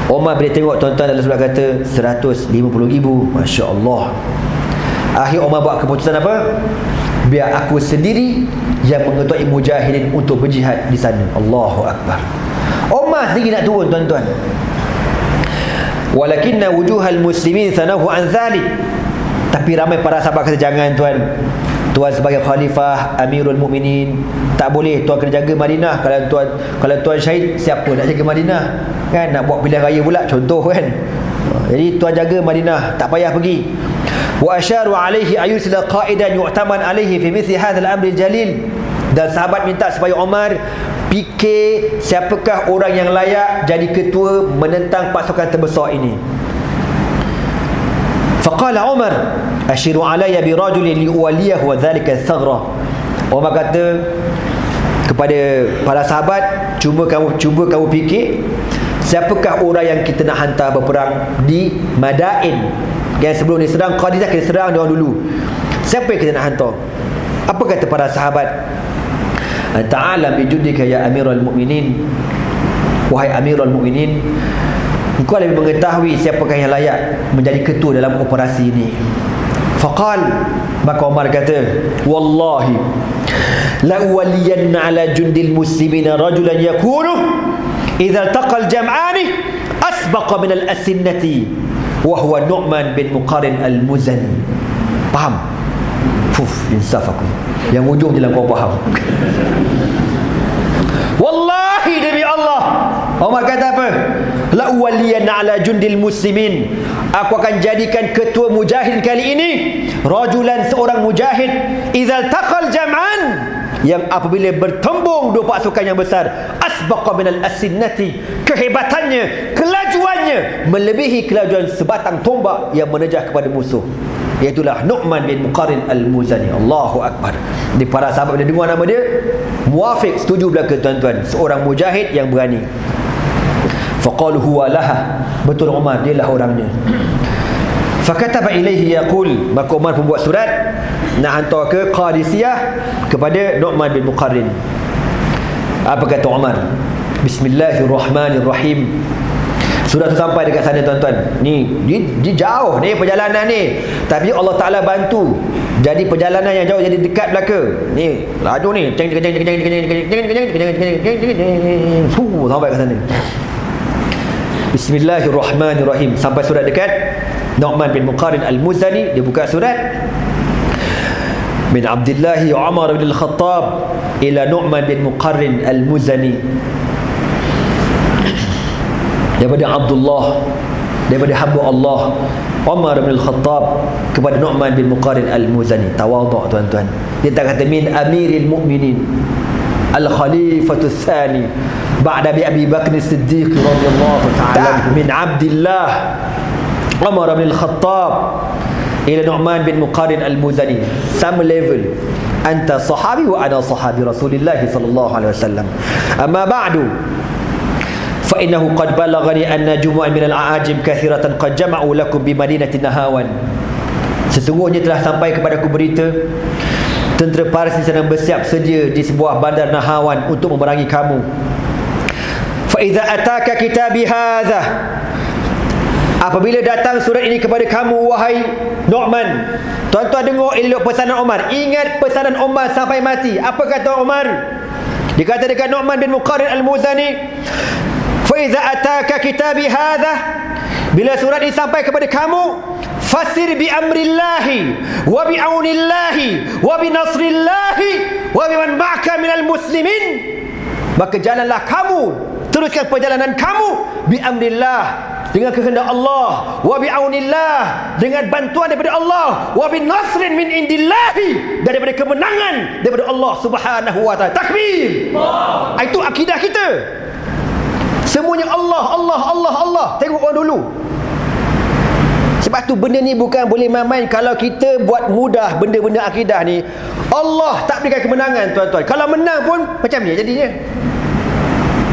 [SPEAKER 1] Umar bila tengok, tuan-tuan, dalam surat kata 150,000, Masya Allah. Akhir Umar buat keputusan apa? Biar aku sendiri yang mengetuai Mujahidin untuk berjihad di sana. Allahu Akbar. Umar sendiri nak turun, tuan-tuan. Walakinna wujuhal muslimin thanahu an dhalik. Tapi ramai para sahabat kata, jangan tuan, tuan sebagai khalifah Amirul Mukminin, tak boleh, tuan kena jaga Madinah. Kalau tuan syahid, siapa nak jaga Madinah, kan? Nak buat pilihan raya pula, contoh, kan? Jadi tuan jaga Madinah, tak payah pergi. wa asyaru alaihi ayursila qaidan yu'taman alaihi fi mithli hadzal amri jalil. Dan sahabat minta supaya Umar fikir siapakah orang yang layak jadi ketua menentang pasukan terbesar ini. Faqala Umar ashiru alayya bi rajulin liuwaliyahu wa dhalika thaghra. Umar kata kepada para sahabat, cuba kamu fikir siapakah orang yang kita nak hantar berperang di Madain. Yang sebelum ni serang Qadisah, kita serang dia orang dulu. Siapa yang kita nak hantar? Apa kata para sahabat? Ta'ala bi jundika ya Amirul Mukminin. Wahai Amirul Mukminin, engkau lebih mengetahui siapakah yang layak menjadi ketua dalam operasi ini. Faqal, maka Umar kata, wallahi la uwaliyanna ala jundil muslimina rajulan yakunu idza iltaqa al-jam'ani asbaqa min al-asinnati wa huwa Nu'man bin Muqarrin al-Muzani. Faham? Insaf aku. Yang ujung je lah kau faham. Wallahi demi Allah, Umar kata apa? La uwaliyanna ala jundil muslimin, aku akan jadikan ketua mujahid kali ini rajulan, seorang mujahid, idzal taqal jam'an, yang apabila bertembung dua pasukan yang besar, asbaqa minal asinnati, kehebatannya, kelajuannya melebihi kelajuan sebatang tombak yang menerjah kepada musuh, iaitulah Nu'man bin Muqarrin al-Muzani. Allahu Akbar. Di para sahabat bila dengar nama dia, muafiq, setuju belaka tuan-tuan, seorang mujahid yang berani. Faqalu huwa laha, betul Umar, dia lah orangnya. Fakataba ilaihi yaqul, maka Umar pun buat surat nak hantar ke Qadisiyah kepada Nu'man bin Muqarrin. Apa kata Umar? Bismillahirrahmanirrahim. Surat tu sampai dekat sana tuan-tuan. Ni dia jauh ni perjalanan ni, tapi Allah Taala bantu jadi perjalanan yang jauh jadi dekat belaka. Ni laju ni sampai ke sana. Bismillahirrahmanirrahim. Sampai surat dekat Nu'man bin Muqarrin al-Muzani, dia buka surat. Min Abdullah Umar bin Al-Khattab ila Nu'man bin Muqarrin al-Muzani. Daripada Abdullah, daripada hamba Allah Umar bin Al-Khattab kepada Nu'man bin Muqarrin al-Muzani. Tawadhu tuan-tuan. Dia tak kata min Amiril Mukminin al-Khalifatul Thani ba'da bi Abi Bakr As-Siddiq radhiyallahu ta'ala, min Abdullah Umar bin Al-Khattab ila Nu'man bin Muqarrin al-Muzani. Sama level. Anta sahabi wa ana sahabi Rasulullah sallallahu alaihi wasallam. Amma ba'du, fa innahu qad balaghani anna jumu'an min al-a'ajim kathiratan qad jama'u lakum bi madinati Nahawan. Sesungguhnya telah sampai kepadaku berita tentera Parsi sedang bersiap sedia di sebuah bandar Nahawan untuk memerangi kamu. Fa idza ataka kitabi hadza, apabila datang surat ini kepada kamu wahai Nu'man. Tuan-tuan dengar elok pesanan Umar. Ingat pesanan Umar sampai mati. Apa kata Umar? Dikata dekat Nu'man bin Muqarrin al-Muzani, fa idza ataka kitabi hadza, bila surat ini sampai kepada kamu, fasir bi amrillahi wa bi aunillahi wa bi nasrillahi wa biman ma'aka minal muslimin, maka jalanlah kamu, teruskan perjalanan kamu bi amrillah, dengan kehendak Allah, wa bi aunillah, dengan bantuan daripada Allah, wa bi nasrin min indillahi, daripada kemenangan daripada Allah Subhanahu wa taala. Takbir. Itu akidah kita. Semuanya Allah, Allah, Allah, Allah. Tengok orang dulu. Sebab tu benda ni bukan boleh main-main. Kalau kita buat mudah benda-benda akidah ni, Allah tak berikan kemenangan tuan-tuan. Kalau menang pun macam ni jadinya.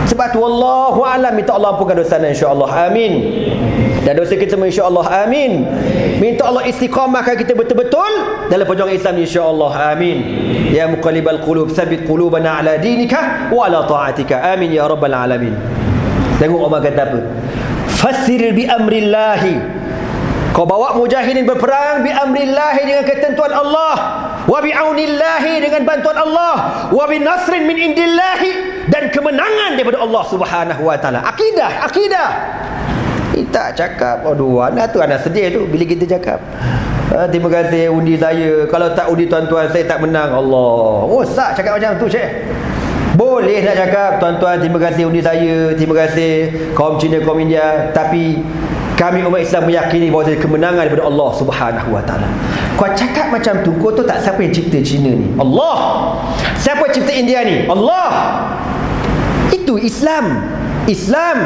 [SPEAKER 1] Sebab tu wallahu a'lam, minta Allah ampunkan dosa insya-Allah. Amin. Dan dosa kita insya-Allah. Amin. Minta Allah istiqamahkan kita betul-betul dalam perjuangan Islam insya-Allah. Amin. Ya muqallibal qulub tsabbit qulubana ala dinika wa ala ta'atika. Amin ya rabbal alamin. Tengok Umar kata apa? Fasir bi amrillahi, kau bawa mujahidin berperang bi amrillahi, dengan ketentuan Allah, wa bi aunillahi, dengan bantuan Allah, wa bi nasrin min indillahi, dan kemenangan daripada Allah Subhanahu wa taala. Akidah, akidah. Kita cakap, aduh, anak tu anak sedih tu bila kita cakap. Terima kasih undi saya. Kalau tak undi tuan-tuan saya tak menang. Allah. Oh, sah cakap macam tu Syekh. Boleh nak cakap, tuan-tuan, terima kasih undi saya, terima kasih kaum Cina, kaum India, tapi kami umat Islam meyakini bahawa kemenangan daripada Allah Subhanahu Wa Taala. Kau cakap macam tu, kau tahu tak siapa yang cipta Cina ni? Allah. Siapa yang cipta India ni? Allah. Itu Islam. Islam,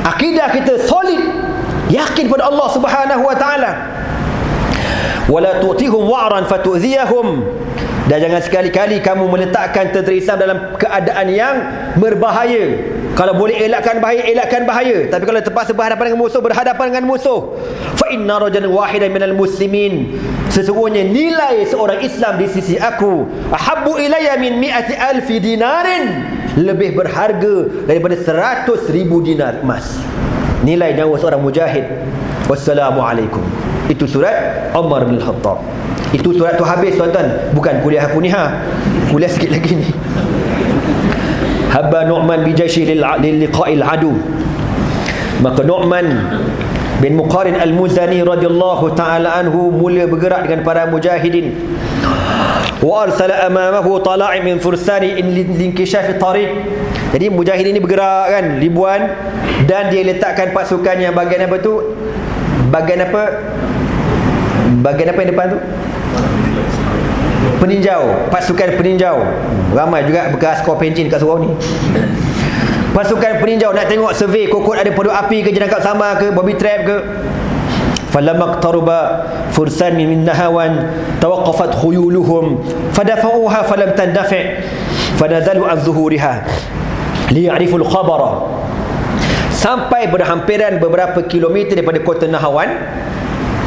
[SPEAKER 1] akidah kita solid, yakin pada Allah Subhanahu Wa Taala. Wala tu'tihum wa'ran fatu'ziyahum. Dan jangan sekali-kali kamu meletakkan tentera Islam dalam keadaan yang berbahaya. Kalau boleh elakkan bahaya. Tapi kalau terpaksa berhadapan dengan musuh, fa inna rajulan wahidan minal muslimin, sesungguhnya nilai seorang Islam di sisi aku, ahabbu ilayya min mi'ati alfi dinarin, lebih berharga daripada 100,000 dinar emas. Nilai nyawa seorang mujahid. Wassalamualaikum. Itu surat Umar bin Khattab. Itu surat tu habis, tuan-tuan. Bukan kuliah aku ni, kuliah sikit lagi ni. Habba Nu'man bi jaishi lil liqa'il adu. Maka Nu'man bin Muqarin al-Muzani radhiyallahu ta'ala anhu mula bergerak dengan para mujahidin. Wa arsala amamahu tala'i min fursani linkishafi tariq. Jadi mujahidin ni bergerak kan, ribuan, dan dia letakkan pasukan yang bahagian apa tu? Bahagian yang depan tu? Peninjau, pasukan peninjau. Ramai juga bekas skor pencin kat surau ni. Pasukan peninjau nak tengok survey kokot ada produk api ke, jenangkap sama ke, bobby trap ke. Falamma qtaruba fursan min nahawan tawaqqafat khuyuluhum fadafa'uha falam tandafi' fanazalu an zuhuriha liya'rifu al-khabara. Sampai berhampiran beberapa kilometer daripada kota Nahawan,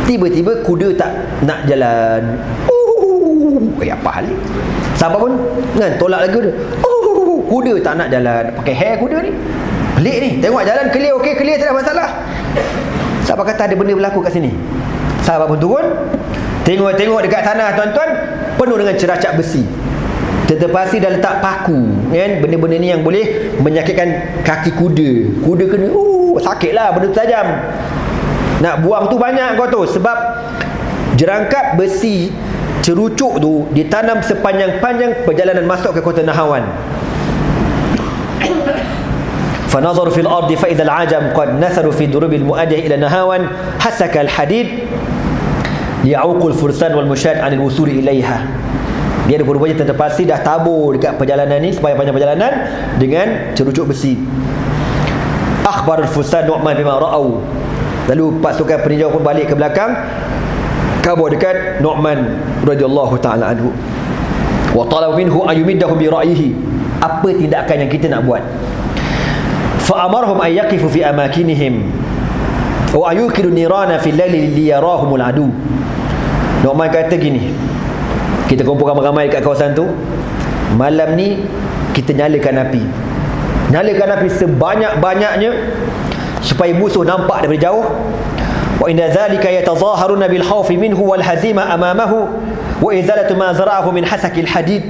[SPEAKER 1] tiba-tiba kuda tak nak jalan. Apa hal ni? Sahabat pun kan tolak lagi dia. Kuda tak nak jalan. Pakai hair kuda ni. Pelik ni. Tengok jalan clear, okey, clear, tak ada masalah. Sahabat kata ada benda berlaku kat sini. Sahabat pun turun. Tengok-tengok dekat tanah, tuan-tuan, penuh dengan ceracak besi. Terpasti dah letak paku, kan? Benda-benda ni yang boleh menyakitkan kaki kuda. Kuda kena sakitlah, benda tu tajam. Nak buang tu banyak kau tu, sebab jerangkap besi cerucuk tu ditanam sepanjang-panjang perjalanan masuk ke kota Nahawan. فنظر في الأرض فإذا العجم قد نثروا في دروب المؤدية إلى نهاون حسك الحديد ليعوق الفرسان والمشاة عن الوصول إليها. Dia rupanya terpasti dah tabur dekat perjalanan ni, sepanjang perjalanan, dengan cerucuk besi. Akhbar al-fursan Nu'man bima ra'au. Lalu pasukan peninjau pun balik ke belakang, kabur dekat Nu'man radhiyallahu ta'ala anhu. Wa talab minhu ayumiddahum bi ra'yihi. Apa tindakan yang kita nak buat? Fa amarhum ay yaqifu fi amakinihim wa ayukiru nirana fil laili liyarahumul adu. Nu'man kata gini, kita kumpul ramai-ramai dekat kawasan tu, malam ni kita nyalakan api. Nyalakan api sebanyak-banyaknya supaya musuh nampak daripada jauh. Wa inna dhalika yatazaharuna bil khawfi minhu wal hazima amamahu wa izalatu ma zara'ahu min hasakil hadid.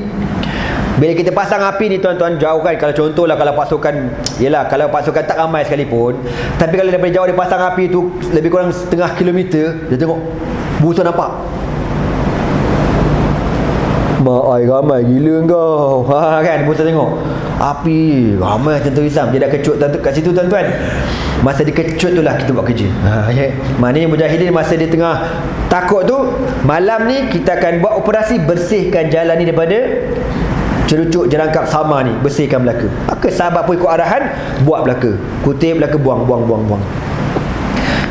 [SPEAKER 1] Bila kita pasang api ni, tuan-tuan, jauh kan, kalau contohlah kalau pasukan, yelah, kalau pasukan tak ramai sekalipun, tapi kalau daripada jauh dia pasang api tu lebih kurang setengah kilometer, dia tengok musuh nampak. Mak ai ramai gila kau. Kan musuh tengok api ramai tentera Islam, dia dah kecut kat situ, tuan-tuan. Masa dia kecut tu lah kita buat kerja. Maknanya mujahidin masa dia tengah takut tu, malam ni kita akan buat operasi bersihkan jalan ni daripada cerucuk jerangkap sama ni, bersihkan belaka. Maka sahabat pun ikut arahan, buat belaka, kutip belaka, buang.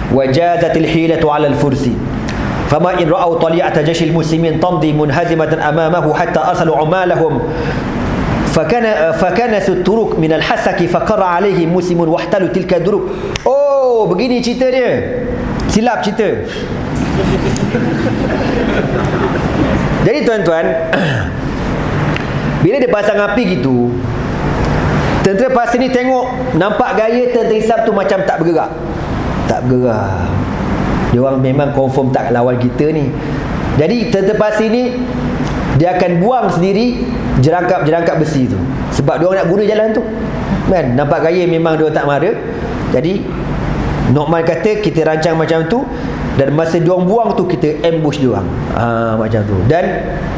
[SPEAKER 1] Wajazatil hilatu 'ala al-fursi fama in ra'aw tali'ata jayshil muslimin tamdi munhazimatan amamahu hatta arsalu 'umalahum fakana suturuk min al-hasaki faqara 'alaihi muslimun wahtalu tilka duruk. Oh, begini cerita dia. Silap cerita. Jadi tuan-tuan, bila dia pasang api gitu, tentera pasir ni tengok, nampak gaya tentera Islam tu macam tak bergerak. Dia orang memang confirm tak lawan kita ni. Jadi tentera pasir ni dia akan buang sendiri jerangkap besi tu, sebab dia orang nak guna jalan tu, kan? Nampak gaya memang dia tak mara. Jadi Nu'man kata kita rancang macam tu, Dan masa diorang buang tu, kita ambush diorang. Macam tu. Dan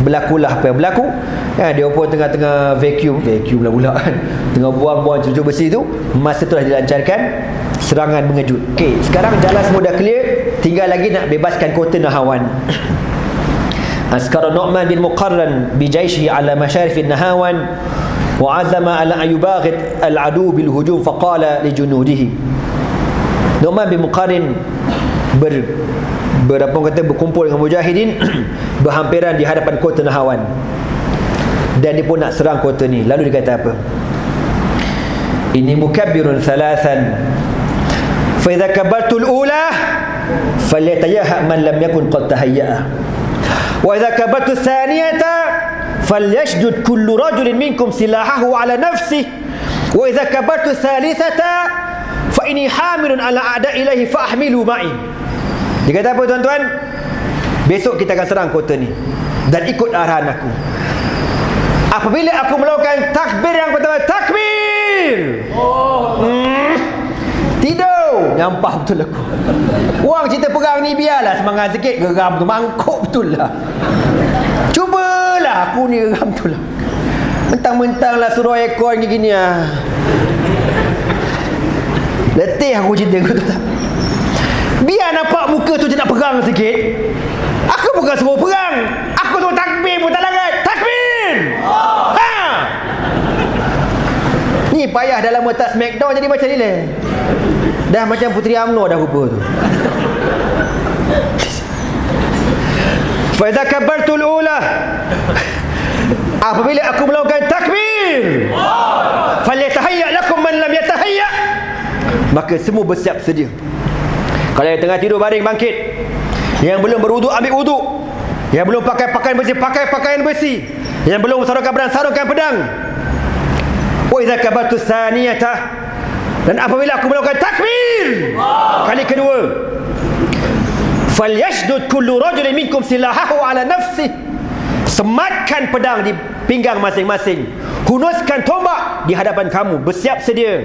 [SPEAKER 1] berlakulah apa yang berlaku. Dia pun tengah-tengah vacuum pula kan, tengah buang-buang cucuk besi tu, masa tu dah dilancarkan serangan mengejut. Okey, sekarang jalan semua dah clear, tinggal lagi nak bebaskan kota Nahawan. Askara Nu'man bin Muqarran bi jaishihi ala masharif Nahawan wa azama ala an yubaghit al-adu bil hujum faqala li junudihi. Nu'man bin Muqarrin berkumpul dengan mujahidin berhampiran di hadapan kota Nahawan, dan dia pun nak serang kota ni. Lalu dia kata apa? Inni mukabbirun thalathan fa idza kabbartu al-ula falyatayaha man lam yakun qad tahayya'a wa idza kabbartu ath-thaniyata falyasjud kullu rajulin minkum silahahu ala nafsihi wa idza kabbartu ath-thalithata fa inni hamilun ala a'da'illahi fa ahmilu ma'i. Dia kata apa tuan-tuan? Besok kita akan serang kota ni, dan ikut arahan aku. Apabila aku melakukan takbir yang pertama, takbir, tidur, nyampah betul aku. Orang cerita perang ni biarlah semangat sikit, geram tu, mangkuk betul lah. Cubalah, aku ni geram betul lah. Mentang-mentang lah suruh ekor gini lah. Letih aku cerita aku tu tak. Biar nampak muka tu je nak perang sikit. Aku bukan suruh perang, aku suruh takbir pun tak larat. Takbir! Ni payah dalam letak Smackdown jadi macam ni lah. Dah macam Puteri UMNO dah rupa tu. Fa idza kabbartul ula, apabila aku melakukan takbir, falyatahayya lakum man lam yatahayya, maka semua bersiap sedia. Kalau yang tengah tidur baring bangkit, yang belum berwuduk ambil wuduk, yang belum pakai pakaian besi pakai pakaian besi, yang belum sarungkan pedang sarungkan pedang. Wa idza kabatu tsaniyata, dan apabila aku melakukan takbir kali kedua, falyashdud kullu rajulin minkum silahahu ala nafsi, sematkan pedang di pinggang masing-masing, hunuskan tombak di hadapan kamu, bersiap sedia.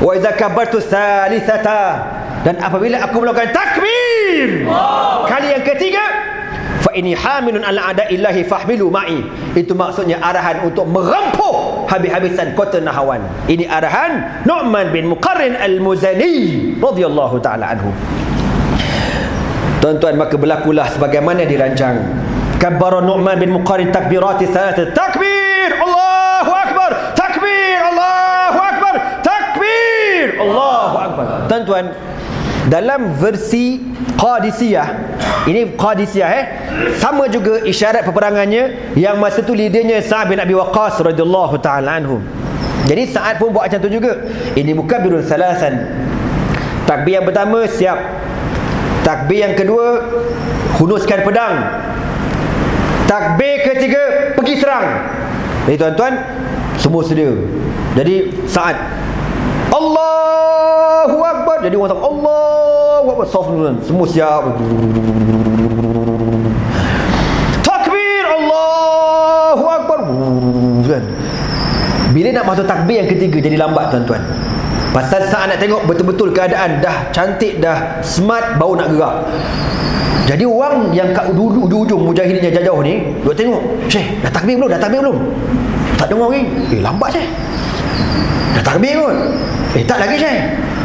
[SPEAKER 1] Wa idza kabartu tsalitsata, dan apabila aku melakukan takbir kali yang ketiga, fa inni hamilun ala a'da'illahi fahmilu ma'i, itu maksudnya arahan untuk merempuh habis-habisan kota Nahawan. Ini arahan Nu'man bin Muqarrin al-Muzani radhiyallahu taala anhu. Tuan-tuan, maka berlakulah sebagaimana dirancang. Kabbara Nu'man bin Muqarrin takbirati thalathat, takbir Allahu akbar, takbir Allahu akbar, takbir Allahu akbar. Tuan-tuan, dalam versi Qadisiyah, ini Qadisiyah sama juga isyarat peperangannya, yang masa tu leadernya Sa'ad bin Abi Waqqas radhiyallahu taala anhu. Jadi Sa'ad pun buat macam tu juga. Ini mukabbirun salasan, takbir yang pertama siap, takbir yang kedua hunuskan pedang, takbir ketiga pergi serang. Jadi tuan-tuan, semua sedia. Jadi Sa'ad Allahu Akbar, jadi orang Allahu Akbar, soft tuan, semua siap. Takbir Allahu Akbar. Bila nak masuk takbir yang ketiga jadi lambat tuan-tuan. Pasal Sa'ad nak tengok betul-betul keadaan dah cantik, dah smart, baru nak gerak. Jadi orang yang kat ujung mujahidin yang jauh ni duk tengok, Syekh dah takbir belum, dah takbir belum? Tak dengar lagi. Lambat Syekh, dah takbir kot. Tak lagi Syekh.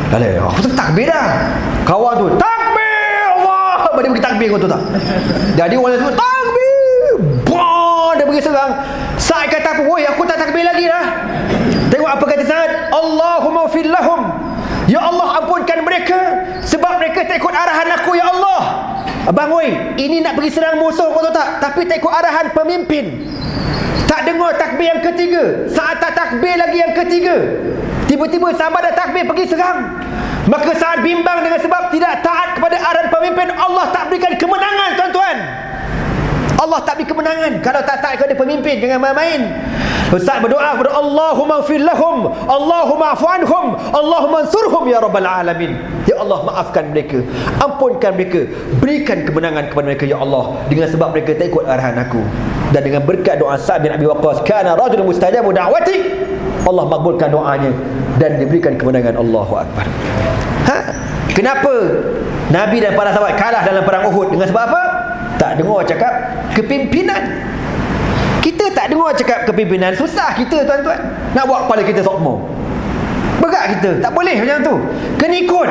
[SPEAKER 1] Alah, aku tu takbir dah. Kawan tu takbir Allah, dia pergi takbir kau tu tak. Jadi orang tu takbir, bah, dia pergi serang. Sa'ad kata apa? Woi, aku tak takbir lagi dah. Tengok apa kata Sa'ad, Allahumma fil lahum, ya Allah ampunkan mereka sebab mereka tak ikut arahan aku ya Allah. Abang oi, ini nak pergi serang musuh kau tahu tak, tapi tak ikut arahan pemimpin. Tak dengar takbir yang ketiga, Sa'ad tak takbir lagi yang ketiga. Tiba-tiba sahabat dah takbir pergi serang. Maka Sa'ad bimbang dengan sebab tidak taat kepada arahan pemimpin. Allah tak berikan kemenangan tuan-tuan. Allah tak beri kemenangan kalau tak taat kepada pemimpin. Jangan main-main. Sa'ad berdoa kepada Allahumma fil lahum, Allahumma afu anhum, Allahumma ansurhum ya rabbal alamin. Ya Allah, maafkan mereka, ampunkan mereka, berikan kemenangan kepada mereka ya Allah, dengan sebab mereka tak ikut arahan aku. Dan dengan berkat doa Sa'ad bin Abi Waqqas, kana rajulun mustajabu da'wati, Allah makbulkan doanya dan diberikan kemenangan. Allahu akbar. Kenapa Nabi dan para sahabat kalah dalam perang Uhud dengan sebab apa? Tak dengar cakap kepimpinan. Kita tak dengar cakap kepimpinan, susah kita tuan-tuan. Nak buat kepala kita sokmo. Berat kita, tak boleh macam tu. Kena ikut.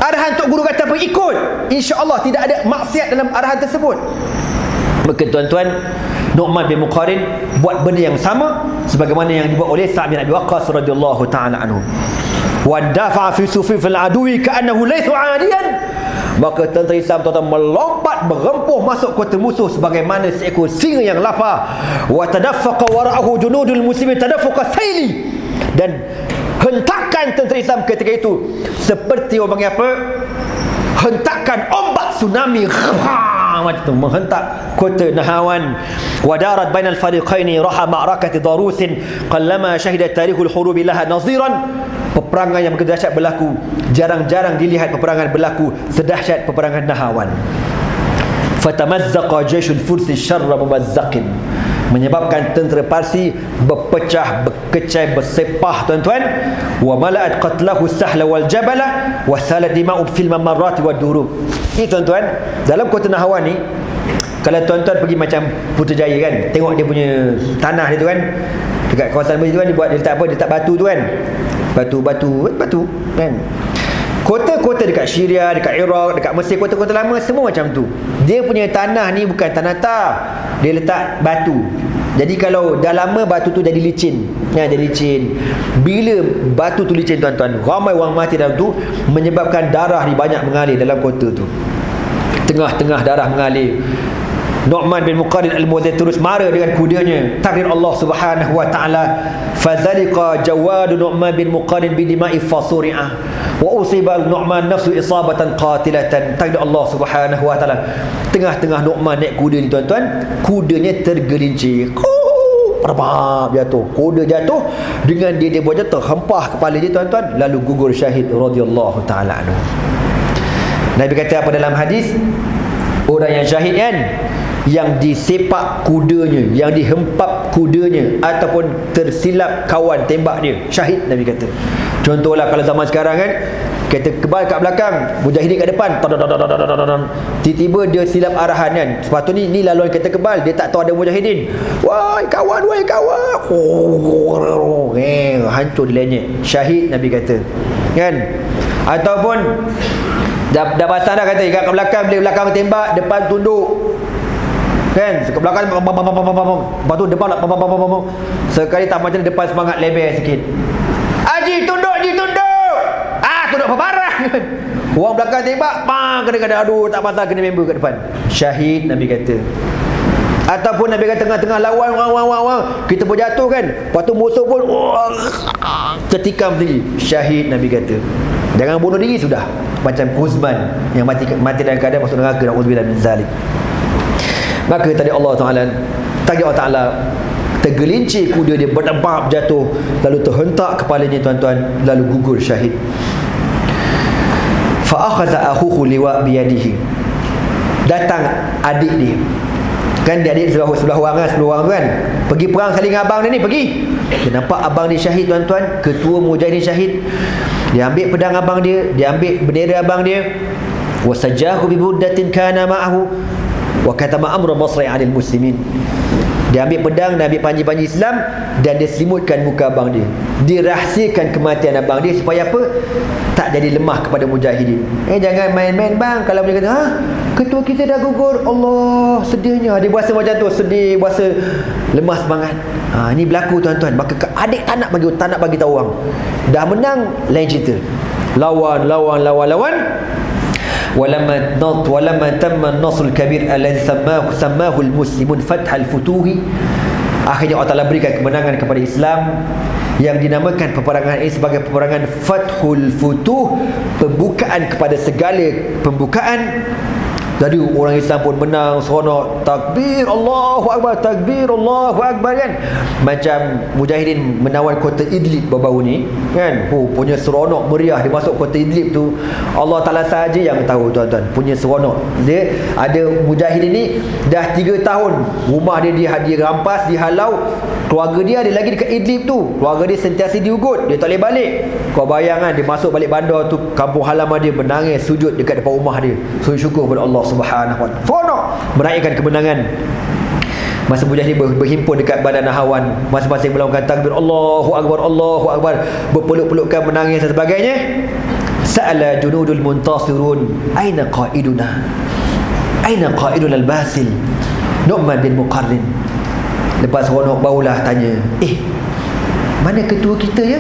[SPEAKER 1] Arahan Tok Guru kata apa? Ikut. InsyaAllah tidak ada maksiat dalam arahan tersebut. Maka tuan-tuan, Nu'man bin Muqarrin buat benda yang sama sebagaimana yang dibuat oleh Sa'd bin Abi Waqqas radhiyallahu ta'ala anhu. Wa dafa'a fi sufufil aduwi ka'annahu laysa 'adiyan. Maka tentera Islam tuan-tuan melompat berempuh masuk kota musuh sebagaimana seekor singa yang lapar. Wa tadaffaqa wara'ahu junudul muslimin tadaffuqa sayli. Dan hentakan tentera Islam ketika itu seperti orang panggil apa? Hentakan ombak tsunami. Macam tu menghentak kota Nahawan. Wadarat bainal fariqaini raha ma'rakati darusin qallama syahida tarikhul hurubi laha naziran. Peperangan yang begitu dahsyat berlaku, jarang-jarang dilihat peperangan berlaku sedahsyat peperangan Nahawan. Fatamazzaqa jayshul fursi syarra mumazzaqin. Menyebabkan tentera Parsi berpecah, berkecai, bersepah tuan-tuan. Wa mala'at qatlahu sahla wal jabala wa salat dima'u fil mamarrati wad durub. Ini tuan-tuan, dalam kota Nahawan ni, kalau tuan-tuan pergi macam Putrajaya kan, tengok dia punya tanah dia tu kan, dekat kawasan tu kan, dia buat, dia letak apa, dia letak batu tu kan, batu kan. Kota-kota dekat Syria, dekat Iraq, dekat Mesir, kota-kota lama semua macam tu. Dia punya tanah ni bukan tanah tar, dia letak batu. Jadi kalau dah lama batu tu jadi licin. Ya, jadi licin. Bila batu tu licin tuan-tuan, ramai orang mati dalam tu, menyebabkan darah ni banyak mengalir dalam kota tu. Tengah-tengah darah mengalir. Nu'man bin Muqarrin al-Mudhir terus mara dengan kudanya. Takdir Allah Subhanahu wa taala, fadzalika jawadu Nu'man bin Muqarrin bi dima'i fasuri'ah wa usiba Nu'man nafsu isabatan qatilatan. Takdir Allah Subhanahu wa taala. Tengah-tengah Nu'man naik kuda ni tuan-tuan, kudanya tergelincir. Jatuh. Kuda jatuh, dengan dia buat jatuh, hempah kepala dia tuan-tuan, lalu gugur syahid radhiyallahu taala anhu. Nabi kata apa dalam hadis? Orang yang syahid kan, yang disepak kudanya, yang dihempap kudanya, ataupun tersilap kawan tembak dia, syahid Nabi kata. Contohlah kalau zaman sekarang kan, kereta kebal kat belakang, mujahidin kat depan, tiba-tiba dia silap arahan kan. Sepatutnya ni laluan kereta kebal, dia tak tahu ada mujahidin. Wahai kawan, hancur dia lenyek, syahid Nabi kata kan. Ataupun dah pasang dah kata, kat belakang, dia belakang tembak, depan tunduk kan, ke belakang lepas tu depan sekali tak macam depan semangat lebar sikit, Haji tunduk, tunduk berbarang kan. Orang belakang tembak, kadang-kadang aduh tak pasal kena member kat depan, syahid Nabi kata. Ataupun Nabi kata tengah-tengah lawan kita pun jatuh kan, lepas tu musuh pun tertikam sendiri, syahid Nabi kata. Jangan bunuh diri sudah, macam Kuzman yang mati dalam keadaan masuk neraka, na'udzubillah min zalik. Maka tadi Allah Ta'ala tergelincir kuda dia, berdebab jatuh, lalu terhentak kepalanya tuan-tuan, lalu gugur syahid. Fa akhadha akhuhu liwa biyadihi. Datang adik dia kan, dia adik sebelah orang kan, 10 orang tu kan, pergi perang saling abang dia ni, pergi. Dia nampak abang dia syahid tuan-tuan, ketua mujahidin syahid. Dia ambil pedang abang dia ambil bendera abang dia. Wasajahu bi buddatin kana ma'ahu wa katama amra basri 'anil muslimin. Dia ambil pedang dan ambil panji-panji Islam, dan dia selimutkan muka abang dia. Dia rahsiakan kematian abang dia supaya apa? Tak jadi lemah kepada mujahidin. Jangan main-main bang. Kalau dia kata, ketua kita dah gugur, Allah sedihnya. Dia berasa macam tu, sedih, berasa lemah semangat. Ini berlaku tuan-tuan. Maka adik tak nak bagi tahu orang. Dah menang, lain cerita. Lawan. Walamma tamma an-nasrul kabir alladhi sammahu al-muslimun fathal futuhi. Akhirnya Allah Ta'ala berikan kemenangan kepada Islam yang dinamakan peperangan ini sebagai peperangan Fathul Futuh, pembukaan kepada segala pembukaan. Jadi orang Islam pun menang, seronok, takbir Allahu Akbar, takbir Allahu Akbar kan. Macam mujahidin menawan kota Idlib baru-baru ni kan. Punya seronok meriah dia masuk kota Idlib tu. Allah Ta'ala sahaja yang tahu tuan-tuan, punya seronok. Dia ada mujahidin ni dah 3 tahun rumah dia dirampas, dihalau. Keluarga dia ada lagi dekat Idlib tu. Keluarga dia sentiasa diugut, dia tak boleh balik. Kau bayang kan, dia masuk balik bandar tu, kampung halaman dia, menangis sujud dekat depan rumah dia, sujud syukur kepada Allah Subhanahu wa taala. Seronok meraihkan kemenangan. Masa mujahidin berhimpun dekat Bandar Nahawan, masing-masing melakukan takbir Allahu Akbar, Allahu Akbar, berpeluk-pelukan, menangis dan sebagainya. Sa'ala junudul muntasirun, aina qaiduna, aina qaiduna al-basil Nu'man bin Muqarrin. Lepas seronok barulah tanya, mana ketua kita ya?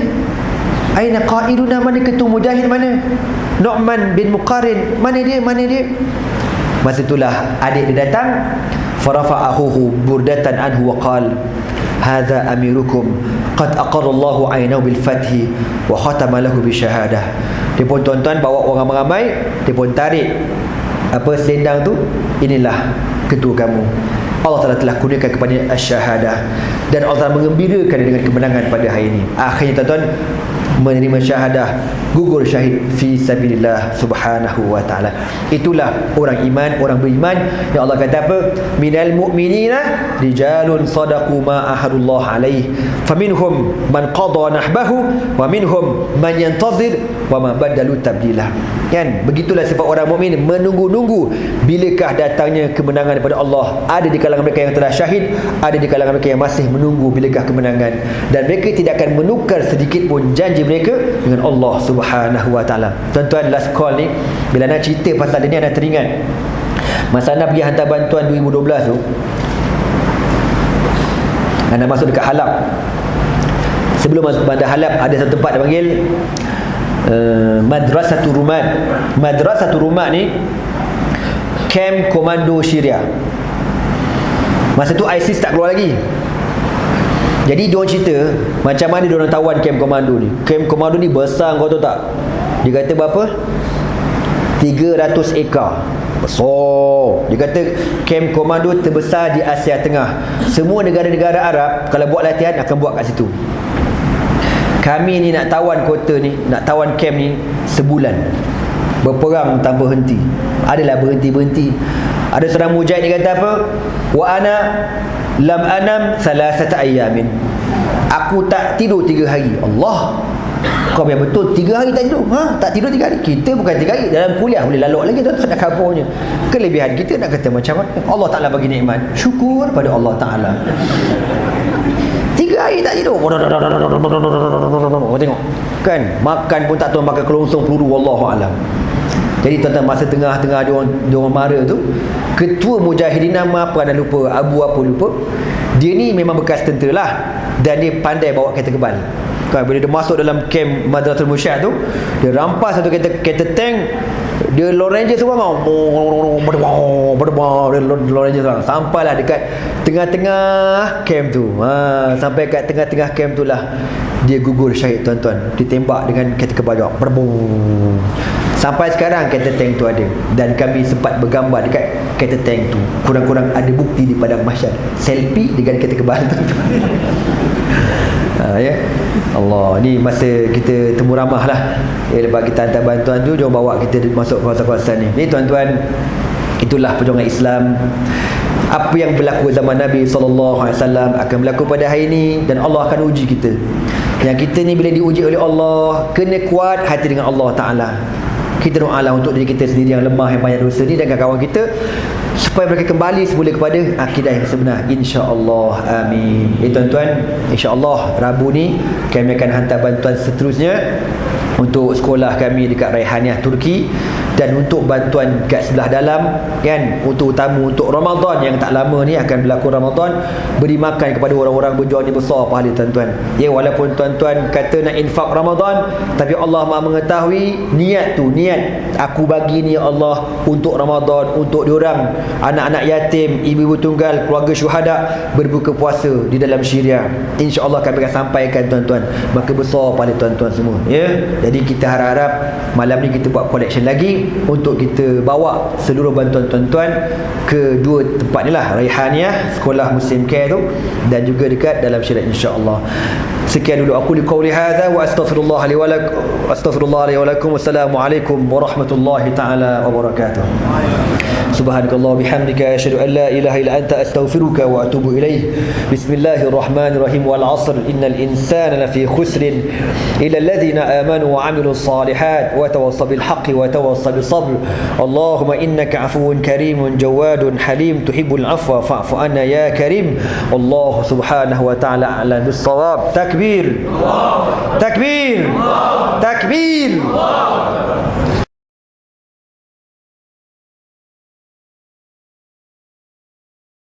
[SPEAKER 1] Aina qaiduna, mana ketua mujahid mana? Nu'man bin Muqarrin, mana dia? Masa itulah adik dia datang, farafa'ahu burdatan anhu wa qala hadza amirukum qad aqarra Allahu 'ainahu bil fathi wa khatama lahu bi syahadah. Dia pun tuan-tuan bawa orang ramai, dia pun tarik selendang tu, inilah ketua kamu. Allah Ta'ala telah kurniakan kepada asy-syahadah dan Allah Ta'ala mengembirakan dia dengan kemenangan pada hari ini. Akhirnya tuan-tuan menerima syahadah, gugur syahid fi sabilillah subhanahu wa ta'ala. Itulah orang iman, orang beriman yang Allah kata apa? Minal mu'minina rijalun sadaqu ma ahadullah alaih faminhum man qada nahbahu wa minhum man yantazir wa ma badalu tabdila. Kan? Begitulah sifat orang mukmin, menunggu-nunggu bilakah datangnya kemenangan daripada Allah. Ada di kalangan mereka yang telah syahid, ada di kalangan mereka yang masih menunggu bilakah kemenangan, dan mereka tidak akan menukar sedikit pun janji mereka dengan Allah Subhanahu wa taala. Tuan-tuan, last call ni bila nak cerita pasal dia ni, anda teringat masa anda pergi hantar bantuan 2012 tu, anda masuk dekat Halab. Sebelum masuk bandar Halab ada satu tempat dia panggil Madrasatul Rumat. Madrasatul Rumat ni kamp komando Syria. Masa tu ISIS tak keluar lagi. Jadi diorang cerita macam mana diorang tawan kamp komando ni. Kamp komando ni besar, kau tahu tak? Dia kata berapa? 300 ekar. Besar. Dia kata kamp komando terbesar di Asia Tengah. Semua negara-negara Arab kalau buat latihan akan buat kat situ. Kami ni nak tawan kota ni, nak tawan kamp ni sebulan. Berperang tanpa henti. Adalah berhenti-berhenti. Ada seorang mujahid dia kata apa? Wa ana lam anam salasata ayamin. Aku tak tidur 3 hari. Allah. Kau biar betul 3 hari tak tidur? Tak tidur 3 hari. Kita bukan 3 hari. Dalam kuliah boleh lalok lagi, tuan-tuan, nak kabarnya. Kelebihan kita nak kata macam mana? Allah Ta'ala bagi nikmat. Syukur pada Allah Ta'ala. 3 hari tak tidur. Tengok. Kan? Makan pun tak tahu, makan kelongsong peluru. Wallahualam. Jadi tuan-tuan, masa tengah-tengah diorang mara tu, ketua mujahidin nama apa anda lupa, Abu apa lupa, dia ni memang bekas tentera lah, dan dia pandai bawa kereta kebal. Kan, bila dia masuk dalam kamp Madrasatul Musyad tu, dia rampas satu kereta tank, dia Lone Ranger semua mau Lone Ranger semua, sampailah dekat tengah-tengah camp tu. Sampai kat tengah-tengah camp tu lah dia gugur syahid, tuan-tuan. Ditembak dengan kereta kebal juga. Sampai sekarang kereta tank tu ada, dan kami sempat bergambar dekat kereta tank tu. Kurang-kurang ada bukti di padang mahsyar, selfie dengan kereta kebal tu. Ya Allah, ni masa kita temu ramah lah. Lepas kita hantar bantuan tu, jom bawa kita masuk kawasan-kawasan ni. Ni tuan-tuan, itulah perjuangan Islam. Apa yang berlaku zaman Nabi SAW akan berlaku pada hari ini, dan Allah akan uji kita. Yang kita ni bila diuji oleh Allah, kena kuat hati dengan Allah Ta'ala. Kita doalah untuk diri kita sendiri yang lemah, yang banyak dosa ni, dan kawan-kawan kita, supaya mereka kembali semula kepada akidah yang sebenar, insya-Allah. Amin. Tuan-tuan, insya-Allah Rabu ni kami akan hantar bantuan seterusnya untuk sekolah kami dekat Raihaniyah Turki, dan untuk bantuan kat sebelah dalam kan, untuk tamu untuk Ramadan yang tak lama ni akan berlaku Ramadan, beri makan kepada orang-orang berjuang ni besar pahala, tuan-tuan. Ya, walaupun tuan-tuan kata nak infak Ramadan, tapi Allah Maha mengetahui niat tu, niat aku bagi ni Allah untuk Ramadan, untuk diorang anak-anak yatim, ibu-ibu tunggal, keluarga syuhada berbuka puasa di dalam Syria. InsyaAllah kami akan sampaikan, tuan-tuan. Maka besar pahala tuan-tuan semua, ya. Jadi kita harap-harap malam ni kita buat collection lagi, untuk kita bawa seluruh bantuan tuan-tuan ke dua tempat ni lah, Raihaniyah, sekolah Muslim Care tu, dan juga dekat dalam Syariah, insya-Allah. Sekian dulu aku li qauli hadza wa astaghfirullah li wa lakum. Wassalamualaikum warahmatullahi taala wabarakatuh. Subhanakallah bihamdika asyhadu an la ilaha illa anta astaghfiruka wa atubu ilaih. Bismillahirrahmanirrahim. Wal 'asr innal insana lafi khusrin illa alladhina amanu wa 'amilus salihat wa tawassaw bil haqqi wa tawassaw bis sabr. Allahumma innaka 'afuwun karimun jawadun halim tuhibbul 'afwa fa'fu anna ya karim. Allah subhanahu wa ta'ala a'lam bis shawab. Takbir. Takbir. Takbir.